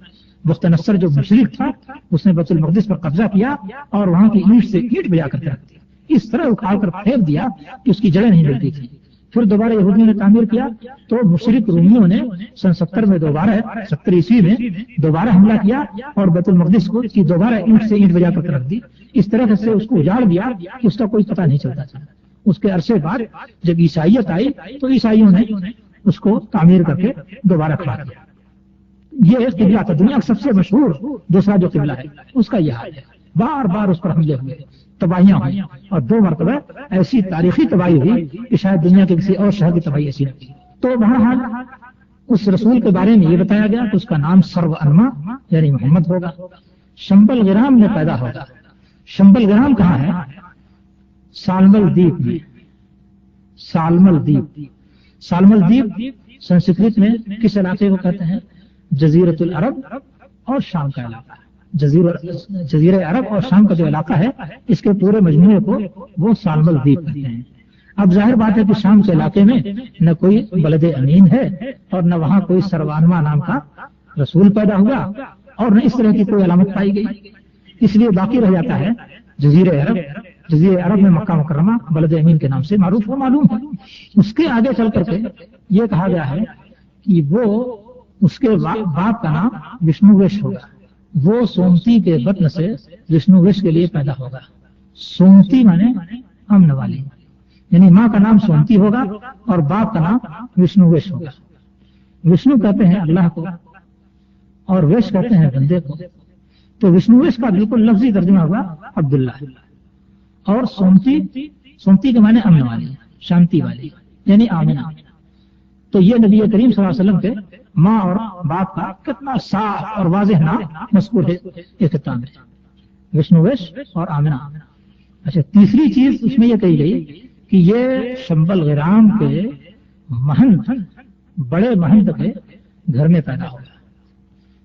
بخت نصر جو مشرک تھا اس نے بیت المقدس پر قبضہ کیا اور وہاں کی اینٹ سے اینٹ بجا کر رکھ دیا، اس طرح اکھاڑ کر پھینک دیا کہ اس کی جڑیں نہیں ملتی تھی۔ پھر دوبارہ یہودیوں نے تعمیر کیا تو مشرک رومیوں نے سن 70 میں دوبارہ 70 عیسوی میں دوبارہ حملہ کیا اور بیت المقدس کو کی دوبارہ اینٹ سے اینٹ بجا کر رکھ دی، اس طرح سے اس کو اجاڑ دیا کہ اس کا کوئی پتہ نہیں چلتا تھا۔ اس کے عرصے بعد جب عیسائیت آئی تو عیسائیوں نے اس کو تعمیر کر کے دوبارہ کھڑا کیا۔ یہ قبلہ تھا، دنیا کا سب سے مشہور دوسرا جو قبلہ ہے اس کا یہ حال ہے۔ بار بار اس پر حملے ہوئے، تباہیاں ہوئی، اور 2 مرتبہ ایسی تاریخی تباہی ہوئی کہ شاید دنیا کے کسی اور شہر کی تباہی ایسی نہ تھی۔ تو بہرحال اس رسول کے بارے میں یہ بتایا گیا کہ اس کا نام سرو انما یعنی محمد ہوگا، شمبل گرام میں پیدا ہوگا۔ شمبل گرام کہاں ہے؟ سالمل دیپ میں۔ سالمل دیپ، سالمل دیپ سنسکرت میں کس علاقے کو کہتے ہیں؟ جزیرۃ العرب اور شام کا علاقہ۔ جزیرہ عرب اور شام کا جو علاقہ ہے اس کے پورے مجموعے کو وہ سالمل دیپ کہتے ہیں۔ اب ظاہر بات ہے کہ شام کے علاقے میں نہ کوئی بلد امین ہے اور نہ وہاں کوئی سروانما نام کا رسول پیدا ہوا اور نہ اس طرح کی کوئی علامت پائی گئی، اس لیے باقی رہ جاتا ہے جزیرہ عرب۔ جزیرہ عرب میں مکہ مکرمہ بلد امین کے نام سے معروف و معلوم ہے۔ اس کے آگے چل کر کے یہ کہا گیا ہے کہ وہ اس کے باپ کا نام وشنو وش ہوگا، وہ سومتی کے بطن سے وشنو وش کے لیے پیدا ہوگا۔ سومتی مانے امن والی، یعنی ماں کا نام سومتی ہوگا اور باپ کا نام وشنو وش ہوگا۔ وشنو کہتے ہیں اللہ کو اور وش کہتے ہیں بندے کو، تو وشنو وش کا بالکل لفظی ترجمہ ہوگا عبداللہ، اور سومتی کے معنی امن والی، شانتی والی، یعنی آمنہ۔ تو یہ نبی کریم صلی اللہ علیہ وسلم کے ماں اور باپ کا کتنا صاف اور واضح نام مذکور ہے ایک خطاب میں، وشنو وش اور آمنہ۔ اچھا، تیسری چیز اس میں یہ کہی گئی کہ یہ شمبل غرام کے مہنت، بڑے مہنت کے گھر میں پیدا ہوگا۔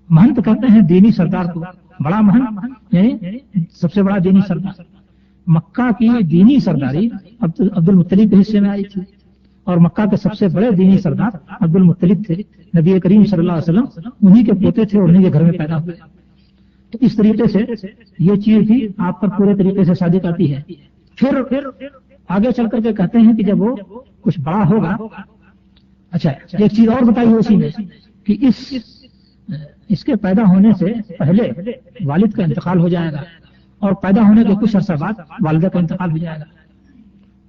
مہنت کہتے ہیں دینی سردار کو، بڑا مہنت یعنی سب سے بڑا دینی سردار۔ مکہ کی دینی سرداری عبد المطلب کے حصے میں آئی تھی اور مکہ کے سب سے بڑے دینی سردار عبد المطلب تھے، نبی کریم صلی اللہ علیہ وسلم انہی کے پوتے تھے اور انہی کے گھر میں پیدا ہوئے۔ تو اس طریقے سے یہ چیز بھی آپ پر پورے طریقے سے صادق آتی ہے۔ پھر آگے چل کر کے کہتے ہیں کہ جب وہ کچھ بڑا ہوگا، اچھا ایک چیز اور بتائی ہے اسی میں کہ اس کے پیدا ہونے سے پہلے والد کا انتقال ہو جائے گا اور پیدا ہونے کے کچھ عرصہ بعد والدہ کا انتقال ہو جائے گا۔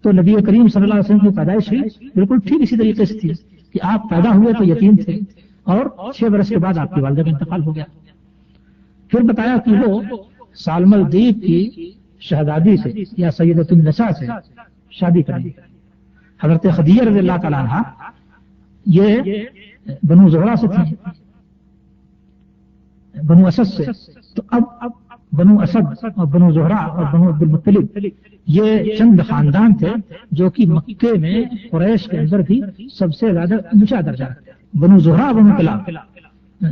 تو نبی کریم صلی اللہ علیہ وسلم کی پیدائش بھی بالکل ٹھیک اسی طریقے سے تھی کہ آپ پیدا ہوئے تو یتیم تھے اور 6 برس کے بعد آپ کی والدہ کا انتقال ہو گیا۔ پھر بتایا کہ وہ سالمل دیپ کی شہزادی سے یا سیدۃ النساء سے شادی کریں گے۔ حضرت خدیجہ رضی اللہ تعالیٰ عنہا یہ بنو زہرہ سے تھی، بنو اسد سے۔ تو اب بنو اسد اور بنو زہرہ اور بنو عبد المطلب یہ چند خاندان تھے جو کہ مکے میں قریش کے اندر بھی سب سے زیادہ اونچا درجہ رکھتے ہیں۔ بنو زہرہ بن کلاب،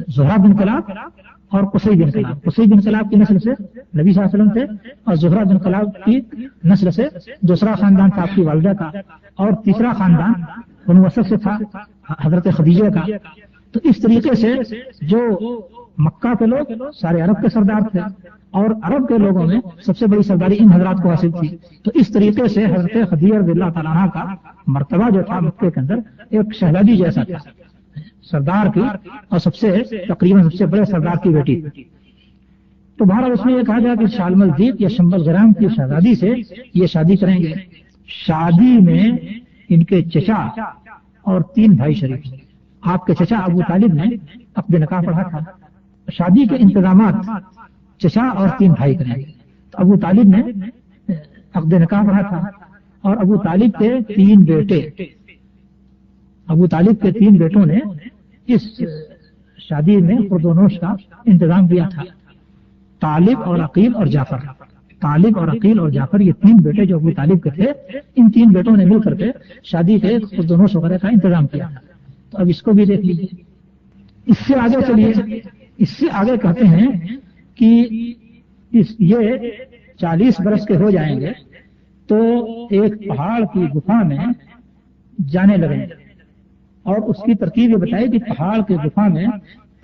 زہرہ بن کلاب اور قصی بن کلاب، قصی بن کلاب کی نسل سے نبی صلی اللہ علیہ وسلم تھے، اور زہرہ بن کلاب کی نسل سے دوسرا خاندان تھا آپ کی والدہ کا، اور تیسرا خاندان بنو اسد سے تھا حضرت خدیجہ کا۔ تو اس طریقے سے جو مکہ کے لوگ سارے عرب کے سردار تھے اور عرب کے لوگوں میں سب سے بڑی سرداری ان حضرات کو حاصل تھی۔ تو اس طریقے سے حضرت خدیجہ رضی اللہ تعالیٰ عنہ کا مرتبہ جو تھا مکے کے اندر ایک شہزادی جیسا تھا، سردار کی اور تقریباً سب سے بڑے سردار کی بیٹی تھی۔ تو بہرحال اس میں یہ کہا گیا کہ شالمل دیپ یا شمبل غرام کی شہزادی سے یہ شادی کریں گے۔ شادی میں ان کے چچا اور 3 بھائی شریک ہیں۔ آپ کے چچا ابو طالب نے عقد نکاح پڑھا تھا۔ شادی کے انتظامات چچا اور 3 بھائی کریں گے۔ تو ابو طالب نے عقد نکاح پڑھا تھا اور ابو طالب کے 3 بیٹے، ابو طالب کے 3 بیٹوں نے اس شادی میں خورد و نوش کا انتظام کیا تھا۔ طالب اور عقیل اور جعفر، طالب اور عقیل اور جعفر یہ 3 بیٹے جو ابو طالب کے تھے، ان 3 بیٹوں نے مل کر کے شادی کے خورد و نوش وغیرہ کا انتظام کیا۔ تو اب اس کو بھی دیکھ لیجیے۔ اس سے آگے چلیے، اس سے آگے کہتے ہیں کہ یہ 40 برس کے ہو جائیں گے تو ایک پہاڑ کی گفا میں جانے لگیں گے، اور اس کی ترتیب یہ بتائی کہ پہاڑ کے گفا میں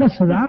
10,000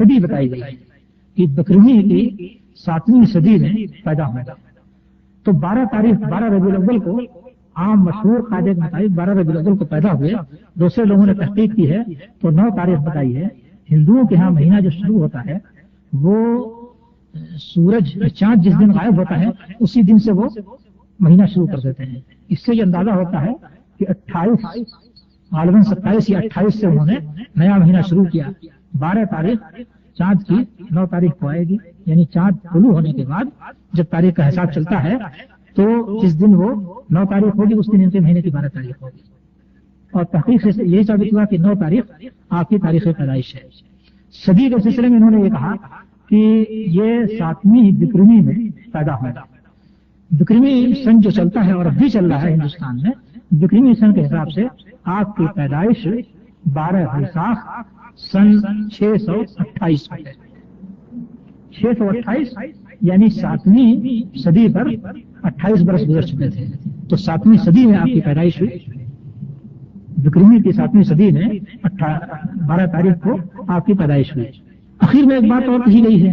صدی بتائی گئی کہ بکرمی کی 7ویں صدی میں پیدا ہوگا. تو 12 ربیع الاول کو عام مشہور قاعدے کے مطابق 12 ربیع الاول کو پیدا ہوئے. دوسرے لوگوں نے تحقیق کی ہے تو 9 تاریخ بتائی ہے. ہندوؤں کے ہاں مہینہ جو شروع ہوتا ہے وہ سورج چاند جس دن غائب ہوتا ہے اسی دن سے وہ مہینہ شروع کر دیتے ہیں. اس سے یہ اندازہ ہوتا ہے کہ 28 غالباً 27 یا 28 سے انہوں نے نیا مہینہ شروع کیا. 12 تاریخ چاند کی 9 تاریخ کو آئے گی، یعنی چاند طلوع ہونے کے بعد جب تاریخ کا حساب چلتا ہے تو جس دن وہ 9 تاریخ ہوگی اس دن ان کے مہینے کی 12 تاریخ ہوگی. اور تحقیق سے یہی ثابت ہوا کہ 9 تاریخ آپ کی تاریخ پیدائش ہے. صدی کے سلسلے میں انہوں نے یہ کہا کہ یہ 7ویں بکرمی میں پیدا ہوگا. بکرمی سن جو چلتا ہے اور اب بھی چل رہا ہے ہندوستان میں، بکرمی سن کے حساب سے آپ کی پیدائش 12 ویساکھ سن 628 کو ہے. 628 یعنی 7ویں صدی پر 28 برس گزر چکے تھے. تو 7ویں صدی میں آپ کی پیدائش ہوئی. بکرمی کی 7ویں صدی میں 12 تاریخ کو آپ کی پیدائش ہوئی. آخر میں ایک بات اور کہی گئی ہے.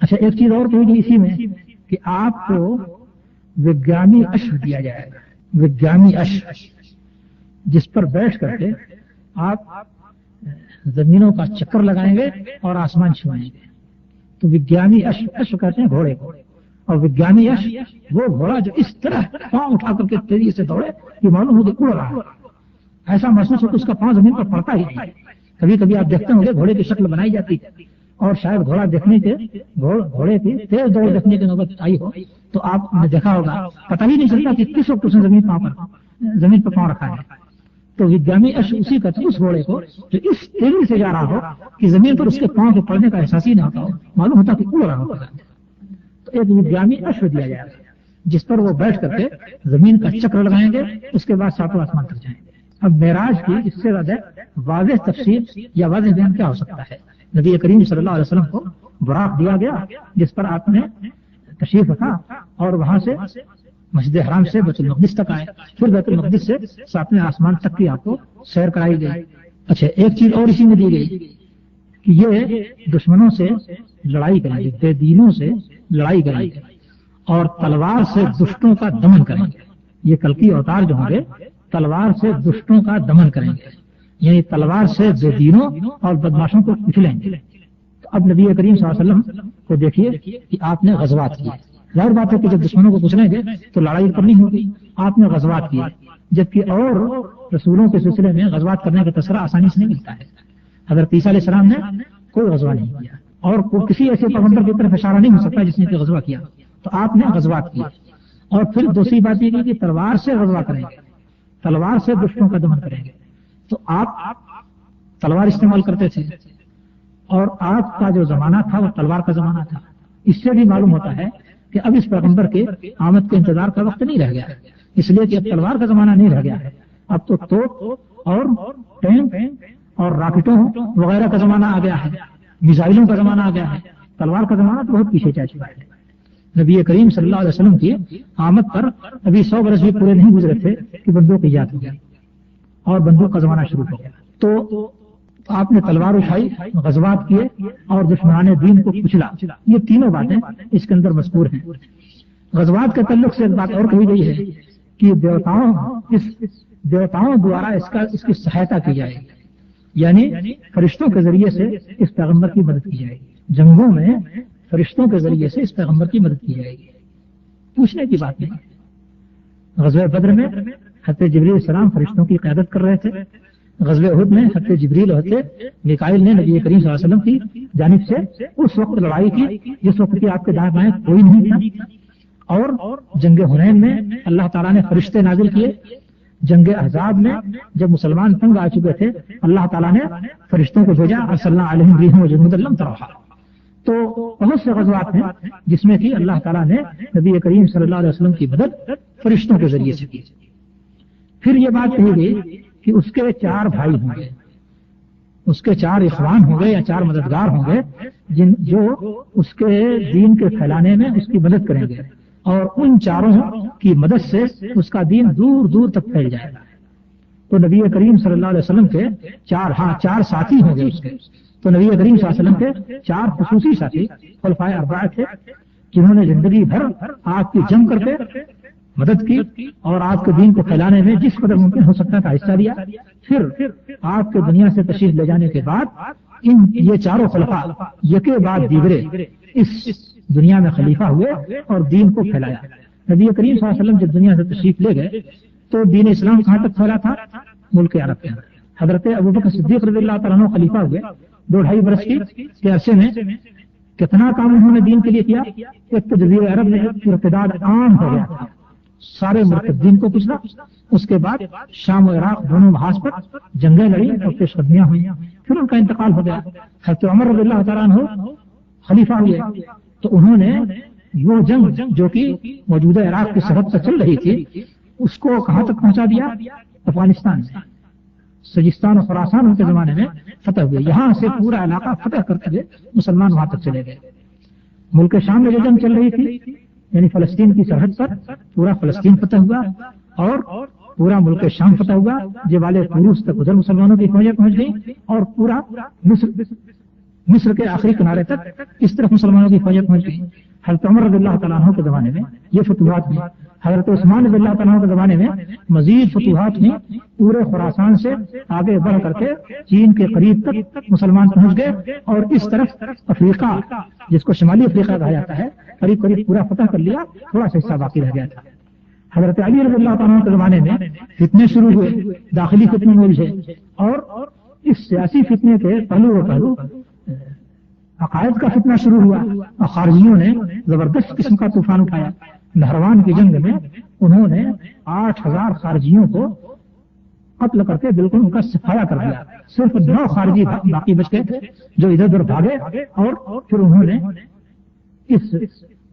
اچھا، ایک چیز اور کہی گئی اسی میں کہ آپ کو وگیانی اشو دیا جائے گا. وگیانی اشو جس پر بیٹھ کر کے آپ زمینوں کا چکر لگائیں گے اور آسمان چھوائیں گے. تو وگیانی اشو کہتے ہیں گھوڑے کو. اور وگیانی اشو وہ گھوڑا جو اس طرح پاؤں اٹھا کر کے تیزی سے دوڑے کہ معلوم ہو کہ اڑ رہا ہے. ایسا محسوس ہو کہ اس کا پاؤں زمین پر پڑتا ہی نہیں. کبھی کبھی آپ دیکھتے ہوں گے گھوڑے کی شکل بنائی جاتی ہے اور شاید گھوڑا دیکھنے کے گھوڑے کی تیز دوڑ دیکھنے کی نوبت آئی ہو تو آپ نے دیکھا ہوگا پتہ ہی نہیں چلتا کہ کس وقت اس نے زمین پر پاؤں رکھا ہے. تو وگیانی اشو اسی کا اس گھوڑے کو جو اس تیزی سے جا رہا ہو کہ زمین پر اس کے پاؤں کے پڑنے کا احساس ہی نہ ہوتا ہو، معلوم ہوتا کہ اڑ رہا ہوتا. تو ایک وگیانی اشو دیا جائے گا جس پر وہ بیٹھ کر کے زمین کا چکر لگائیں گے، اس کے بعد ساتوں آسمان تک جائیں گے. اب معراج کی اس سے زیادہ واضح تفصیل یا واضح بیان کیا ہو سکتا ہے. نبی کریم صلی اللہ علیہ وسلم کو براق دیا گیا جس پر آپ نے تشریف رکھا اور وہاں سے مسجد حرام سے بیت المقدس تک آئے، پھر بیت المقدس سے 7ویں آسمان تک کی آپ کو سیر کرائی گئی. اچھا، ایک چیز اور اسی میں دی گئی کہ یہ دشمنوں سے لڑائی کریں گے، بے دینوں سے لڑائی کریں گے اور تلوار سے دشتوں کا دمن کریں گے. یہ کلکی اوتار جو ہوں گے تلوار سے دشتوں کا دمن کریں گے، یعنی تلوار سے بے دینوں اور بدماشوں کو کچلیں گے. تو اب نبی کریم صلی اللہ علیہ وسلم کو دیکھیے کہ آپ نے غزوات کیے. ظاہر بات ہے کہ جب دشمنوں کو کچلیں گے تو لڑائی پر نہیں ہوگی. آپ نے غزوات کیے، جبکہ اور رسولوں کے سلسلے میں غزوات کرنے کا تذکرہ آسانی سے نہیں ملتا ہے. حضرت عیسیٰ علیہ السلام نے کوئی غزوہ نہیں کیا اور کسی ایسے پیغمبر کی طرف اشارہ نہیں ہو سکتا جس نے کوئی غزوہ کیا. تو آپ نے غزوات کیے. اور پھر دوسری بات یہ کہ تلوار سے غزوہ کریں گے، تلوار سے دشمنوں کا دمن کریں گے. تو آپ تلوار استعمال کرتے تھے اور آپ کا جو زمانہ تھا وہ تلوار کا زمانہ تھا. اس سے بھی معلوم ہوتا ہے کہ اب اس پیغمبر کے آمد کے انتظار کا وقت نہیں رہ گیا ہے، اس لیے کہ اب تلوار کا زمانہ نہیں رہ گیا ہے. اب تو توپ اور ٹینک اور راکٹوں وغیرہ کا زمانہ آ گیا ہے، میزائلوں کا زمانہ آ گیا ہے. تلوار کا زمانہ تو بہت پیچھے جا چکا ہے. نبی کریم صلی اللہ علیہ وسلم کی آمد پر ابھی 100 برس بھی پورے نہیں گزرے تھے کہ بندوق ایجاد ہو گیا اور بندوق کا زمانہ شروع ہو گیا. تو آپ نے تلوار اٹھائی، غزوات کیے اور دشمنان دین کو کچلا. یہ تینوں باتیں اس کے اندر مذکور ہیں. غزوات کے تعلق سے ایک بات اور کہی گئی ہے کہ دیوتاؤں دوارا اس کی سہایتا کی جائے گی، یعنی فرشتوں کے ذریعے سے اس پیغمبر کی مدد کی جائے گی. جنگوں میں فرشتوں کے ذریعے سے اس پیغمبر کی مدد کی جائے گی. پوچھنے کی بات نہیں. غزوہ بدر میں حضرت جبریل علیہ السلام فرشتوں کی قیادت کر رہے تھے. غزوہ احد میں حضرت جبریل اور حضرت میکائیل نے نبی کریم صلی اللہ علیہ وسلم کی جانب سے اس وقت لڑائی کی جس وقت کی آپ کے دائیں بائیں کوئی نہیں تھا. اور جنگ حنین میں اللہ تعالیٰ نے فرشتے نازل کیے. جنگ احزاب میں جب مسلمان تنگ آ چکے تھے اللہ تعالیٰ نے فرشتوں کو بھیجا، ارسلنا علیہم ریحا وجنودا لم تروہا. تو بہت سے غزوات ہیں جس میں کہ اللہ تعالیٰ نے نبی کریم صلی اللہ علیہ وسلم کی مدد فرشتوں کے ذریعے سے کی. پھر یہ بات کہی گئی کہ اس کے 4 بھائی ہوں گے، اس کے 4 اخوان ہوں گے یا 4 مددگار ہوں گے جو اس کے دین کے پھیلانے میں اس کی مدد کریں گے اور ان 4 کی مدد سے اس کا دین دور دور تک پھیل جائے گا. تو نبی کریم صلی اللہ علیہ وسلم کے 4 ساتھی ہوں گے اس کے. تو نبی کریم صلی اللہ علیہ وسلم کے 4 خصوصی ساتھی خلفائے اربعہ تھے جنہوں نے زندگی بھر آپ کی جم کر کے مدد کی اور آپ کے دین کو پھیلانے میں جس قدر ممکن ہو سکتا تھا حصہ لیا. پھر آپ کے دنیا سے تشریف لے جانے کے بعد یہ چاروں خلفاء یکے بعد دیگرے اس دنیا میں خلیفہ ہوئے اور دین کو پھیلایا. نبی کریم صلی اللہ علیہ وسلم جب دنیا سے تشریف لے گئے تو دین اسلام کہاں تک پھیلا تھا؟ ملک عرب کے اندر. حضرت ابوبکر صدیق رضی اللہ تعالیٰ عنہ خلیفہ ہوئے 2-2.5 برس کے عرصے میں. کتنا کام انہوں نے دین کے لیے کیا. ایک تو جزیرہ عرب میں ارتداد عام ہو گیا تھا, سارے مرتدین کو کچلا. اس کے بعد شام و عراق دونوں محاذ پر جنگیں لڑی اور پیش قدمیاں ہوئی. پھر ان کا انتقال ہو گیا. حضرت عمر رضی اللہ تعالیٰ عنہ خلیفہ ہوئے تو انہوں نے وہ جنگ جو کہ موجودہ عراق کی سرحد پر چل رہی تھی اس کو کہاں تک پہنچا دیا؟ افغانستان میں. سجستان اور خراسان ان کے زمانے میں فتح ہوئے. یہاں سے پورا علاقہ فتح کرتے ہوئے مسلمان وہاں تک چلے گئے. ملک شام میں جو جنگ چل رہی تھی یعنی فلسطین کی سرحد پر پورا فلسطین فتح ہوا اور پورا ملک شام فتح ہوا. جبال قروس تک ادھر مسلمانوں کی فوجیں پہنچ گئی اور پورا مصر کے آخری کنارے تک اس طرف مسلمانوں کی فوجیں پہنچ گئی. حضرت عمر رضی اللہ تعالیٰ عنہ کے زمانے میں یہ فتوحات ہوئی. حضرت عثمان رضی اللہ تعالیٰ عنہ کے زمانے میں مزید فتوحات ہوئی. پورے خراسان سے آگے بڑھ کر کے چین کے قریب تک مسلمان پہنچ گئے اور اس طرف افریقہ جس کو شمالی افریقہ کہا جاتا ہے قریب قریب پورا فتح کر لیا. تھوڑا سا حصہ باقی رہ گیا تھا. حضرت علی رضی اللہ تعالیٰ عنہ کے زمانے میں فتنے شروع ہوئے, داخلی فتنے میں الجھے اور اس سیاسی فتنے کے پہلو عقائد کا فتنہ شروع ہوا اور خارجیوں نے زبردست قسم کا طوفان اٹھایا. نہروان کی جنگ میں انہوں نے 8000 خارجیوں کو قتل کر کے بالکل ان کا صفایا کر دیا. صرف 9 خارجی باقی بچ گئے تھے جو ادھر ادھر بھاگے اور پھر انہوں نے اس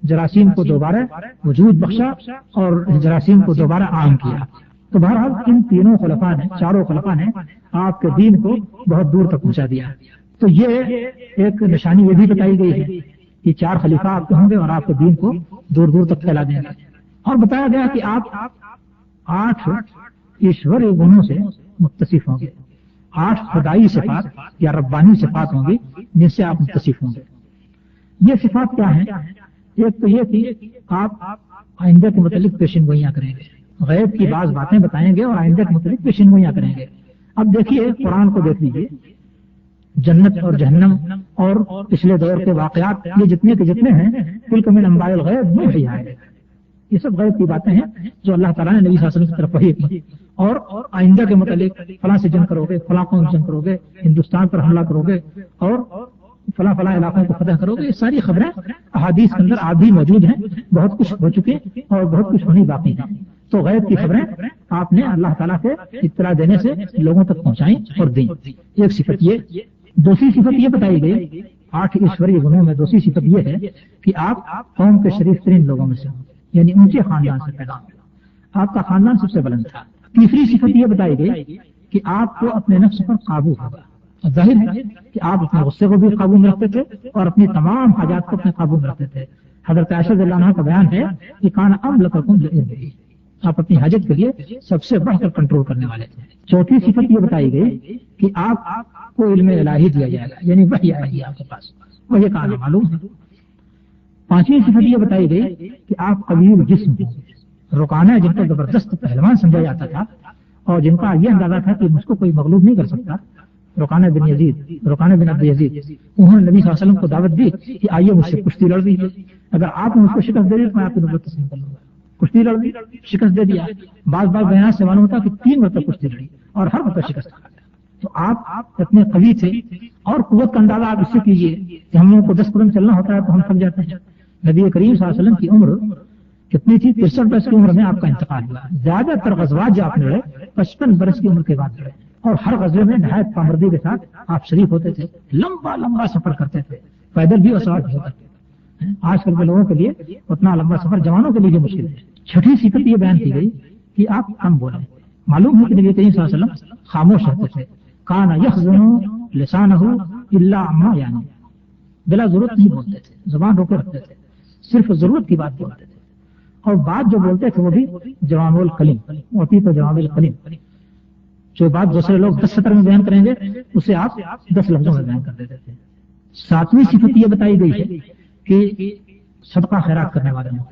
جراثیم کو دوبارہ وجود بخشا اور جراثیم کو دوبارہ عام کیا. تو بہرحال ان تینوں خلفاء نے, چاروں خلفاء نے آپ کے دین کو بہت دور تک پہنچا دیا. تو یہ ایک نشانی یہ بھی بتائی گئی ہے کہ 4 خلیفہ آپ کے ہوں گے اور آپ کے دین کو دور دور تک پھیلا دیں گے. اور بتایا گیا کہ آپ 8 ایشوری گنوں سے متصف ہوں گے. 8 خدائی صفات یا ربانی صفات ہوں گی جن سے آپ متصف ہوں گے. یہ صفات کیا ہیں؟ ایک تو یہ کہ آپ آئندہ کے متعلق پیشن گوئیاں کریں گے, غیب کی بعض باتیں بتائیں گے اور آئندہ کے متعلق پیشن گوئیاں کریں گے. اب دیکھیے قرآن کو دیکھ لیجیے, جنت اور جہنم اور پچھلے دور کے واقعات یہ جتنے کے جتنے ہیں تلک من انباء الغیب وحی ہے. یہ سب غیب کی باتیں ہیں جو اللہ تعالیٰ نے نبی صلی اللہ علیہ وسلم کی طرف وحی کی. اور آئندہ کے متعلق فلاں سے جنگ کرو گے, فلاں قوم سے جنگ کرو گے, ہندوستان پر حملہ کرو گے اور فلاں فلاں علاقوں کو فتح کرو گے. یہ ساری خبریں احادیث کے اندر آج بھی موجود ہیں. بہت کچھ ہو چکے اور بہت کچھ ہونی باقی ہیں. تو غیب کی خبریں آپ نے اللہ تعالیٰ سے اطلاع دینے سے لوگوں تک پہنچائیں اور دیں. ایک صفت یہ. دوسری صفت یہ بتائی گئی 8 ایشوری گنوں میں دوسری صفت یہ ہے کہ آپ قوم کے شریف ترین لوگوں میں سے ہوں, یعنی اونچے خاندان سے پیدا ہوں. آپ کا خاندان سب سے بلند تھا. تیسری صفت یہ بتائی گئی کہ آپ کو اپنے نفس پر قابو ہوگا. ظاہر ہے کہ آپ اپنے غصے کو بھی قابو میں رکھتے تھے اور اپنی تمام حاجات کو اپنے قابو میں رکھتے تھے. حضرت عائشہ رضی اللہ عنہا کا بیان ہے کہ کان املککم لعلمہ, آپ اپنی حاجت کے لیے سب سے بڑھ کر کنٹرول کرنے والے تھے. چوتھی صفت یہ بتائی گئی کہ آپ کو علم الہی دیا جائے گا, یعنی وحی آئے گی آپ کے پاس, وہی کہنا معلوم ہے. پانچویں صفت یہ بتائی گئی کہ آپ قوی جسم ہوں. رکانہ جن کو زبردست پہلوان سمجھا جاتا تھا اور جن کا یہ اندازہ تھا کہ مجھ کو کوئی مغلوب نہیں کر سکتا, رکانہ بن یزید, رکانہ بن عبد یزید, انہوں نے نبی صلی اللہ علیہ وسلم کو دعوت دی کہ آئیے مجھ سے کشتی لڑ دیجیے, اگر آپ مجھ کو شکست دے دیں تو میں آپ کی نبوت تسلیم کر لوں گا. کشتی لڑ دی, شکست دے دیا. بعض بیانات سے معلوم ہوتا کہ 3 مرتبہ کشتی لڑی اور ہر مرتبہ شکست. تو آپ اتنے قوی تھے اور قوت کا اندازہ آپ اس سے کیجیے کہ ہم لوگوں کو 10 قدم چلنا ہوتا ہے تو ہم تھک جاتے ہیں. نبی کریم صلی اللہ علیہ وسلم کی عمر کتنی تھی؟ 63 برس کی عمر میں آپ کا انتقال ہوا. زیادہ تر غزوات جو آپ نے لڑے 55 برس کی عمر کے بعد لڑے اور ہر غزوے میں نہایت پامردی کے ساتھ آپ شریک ہوتے تھے. لمبا لمبا سفر کرتے تھے, پیدل بھی اور سوار بھی ہوتے تھے. آج کل کے لوگوں کے لیے اتنا لمبا سفر جوانوں کے لیے مشکل ہے. چھٹی صفت یہ بیان کی گئی کہ آپ کم بولیں. معلوم ہے کہ نبی کریم صلی اللہ علیہ وسلم خاموش رہتے تھے. کان یخزن لسانہ الا عما یعنی, بلا ضرورت نہیں بولتے تھے, زبان روکے رکھتے تھے, صرف ضرورت کی بات بولتے تھے. اور بات جو بولتے تھے وہ بھی جوامع الکلم, ہوتی تو جوامع الکلم. جو بات دوسرے لوگ 10 سطر میں بیان کریں گے اسے آپ 10 لفظوں میں بیان کر دیتے تھے۔ 7ویں صفت یہ بتائی گئی ہے کہ صدقہ خیرات کرنے والے ہوں۔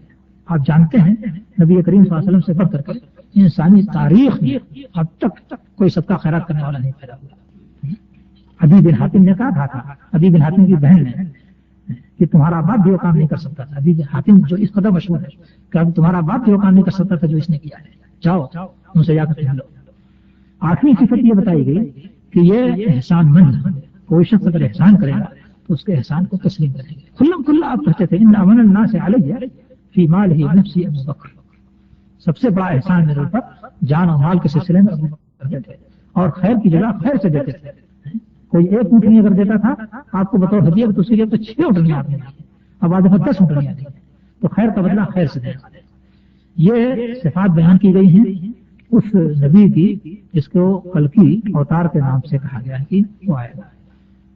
آپ جانتے ہیں نبی کریم صلی اللہ علیہ وسلم سے بڑھ کر انسانی تاریخ میں اب تک کوئی صدقہ خیرات کرنے والا نہیں پیدا ہوا۔ عدی بن حاتم نے کہا تھا، عدی بن حاتم کی بہن نے، کہ تمہارا باپ بھی وہ کام نہیں کر سکتا تھا۔ عدی بن حاتم جو اس قدر مشہور ہے کہ تمہارا باپ بھی وہ کام نہیں کر سکتا تھا جو اس نے کیا ہے، جاؤ ان سے جا کر ملو۔ 8ویں صفت یہ بتائی گئی کہ یہ احسان مند، کوئی شخص اگر احسان کرے گا تو اس کے احسان کو تسلیم کریں گے۔ کھلم کھلا آپ کہتے تھے ان امن الناس علیہ فی مالہ نفسی ابو بکر، سب سے بڑا احسان میرے اوپر جان اور مال کے سلسلے میں ابو بکر کرتے تھے، اور خیر کی جگہ خیر سے دیتے تھے۔ کوئی ایک اونٹنی اگر دیتا تھا آپ کو بطور ہدیہ تو اس کے لیے تو 6 اونٹنیاں آپ نے دی، اب آج 10 اونٹنیاں دی، تو خیر کا بدلہ خیر سے دینا۔ یہ صفات بیان کی گئی ہیں اس نبی کی جس کو کلکی اوتار کے نام سے کہا گیا ہے کہ وہ آئے گا۔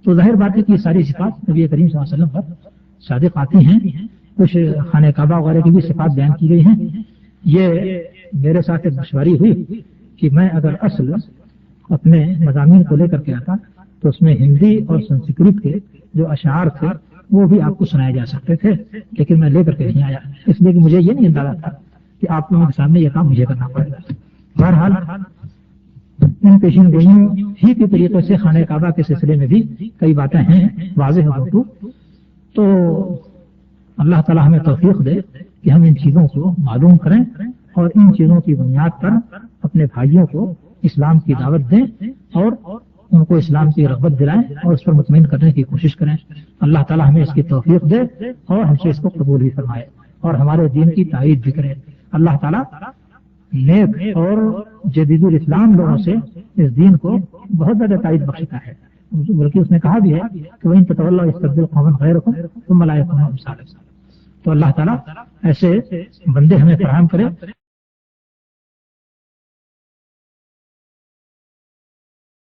تو ظاہر بات ہے کہ یہ ساری صفات نبی کریم صلی اللہ علیہ وسلم پر صادق آتی ہیں۔ کچھ خانہ کعبہ وغیرہ کی بھی صفات بیان کی گئی ہیں۔ یہ میرے ساتھ ایک دشواری ہوئی کہ میں اگر اصل اپنے مضامین کو لے کر کے آتا تو اس میں ہندی اور سنسکرت کے جو اشعار تھے وہ بھی آپ کو سنائے جا سکتے تھے، لیکن میں لے کر کے نہیں آیا، اس لیے کہ مجھے یہ نہیں اندازہ تھا کہ آپ لوگوں کے سامنے یہ کام مجھے کرنا پڑے گا۔ بہرحال ان پیشین گوئیوں ہی کے طریقے سے خانہ کعبہ کے سلسلے میں بھی کئی باتیں ہیں واضح ہو، تو اللہ تعالیٰ ہمیں توفیق دے کہ ہم ان چیزوں کو معلوم کریں اور ان چیزوں کی بنیاد پر اپنے بھائیوں کو اسلام کی دعوت دیں اور ان کو اسلام کی رغبت دلائیں اور اس پر مطمئن کرنے کی کوشش کریں۔ اللہ تعالیٰ ہمیں اس کی توفیق دے اور ہم سے اس کو قبول بھی فرمائے اور ہمارے دین کی تائید بھی کرے۔ اللہ تعالیٰ نیک اور جدید الاسلام لوگوں سے اس دین کو بہت زیادہ تائید بخشتا ہے، بلکہ اس نے کہا بھی ہے کہ وَإِن تَتَوَلَّوْا يَسْتَبْدِلْ قَوْمًا غَيْرَكُمْ ثُمَّ لَا يَكُونُوا أَمْثَالَكُمْ۔ تو اللہ تعالیٰ ایسے بندے ہمیں فراہم کرے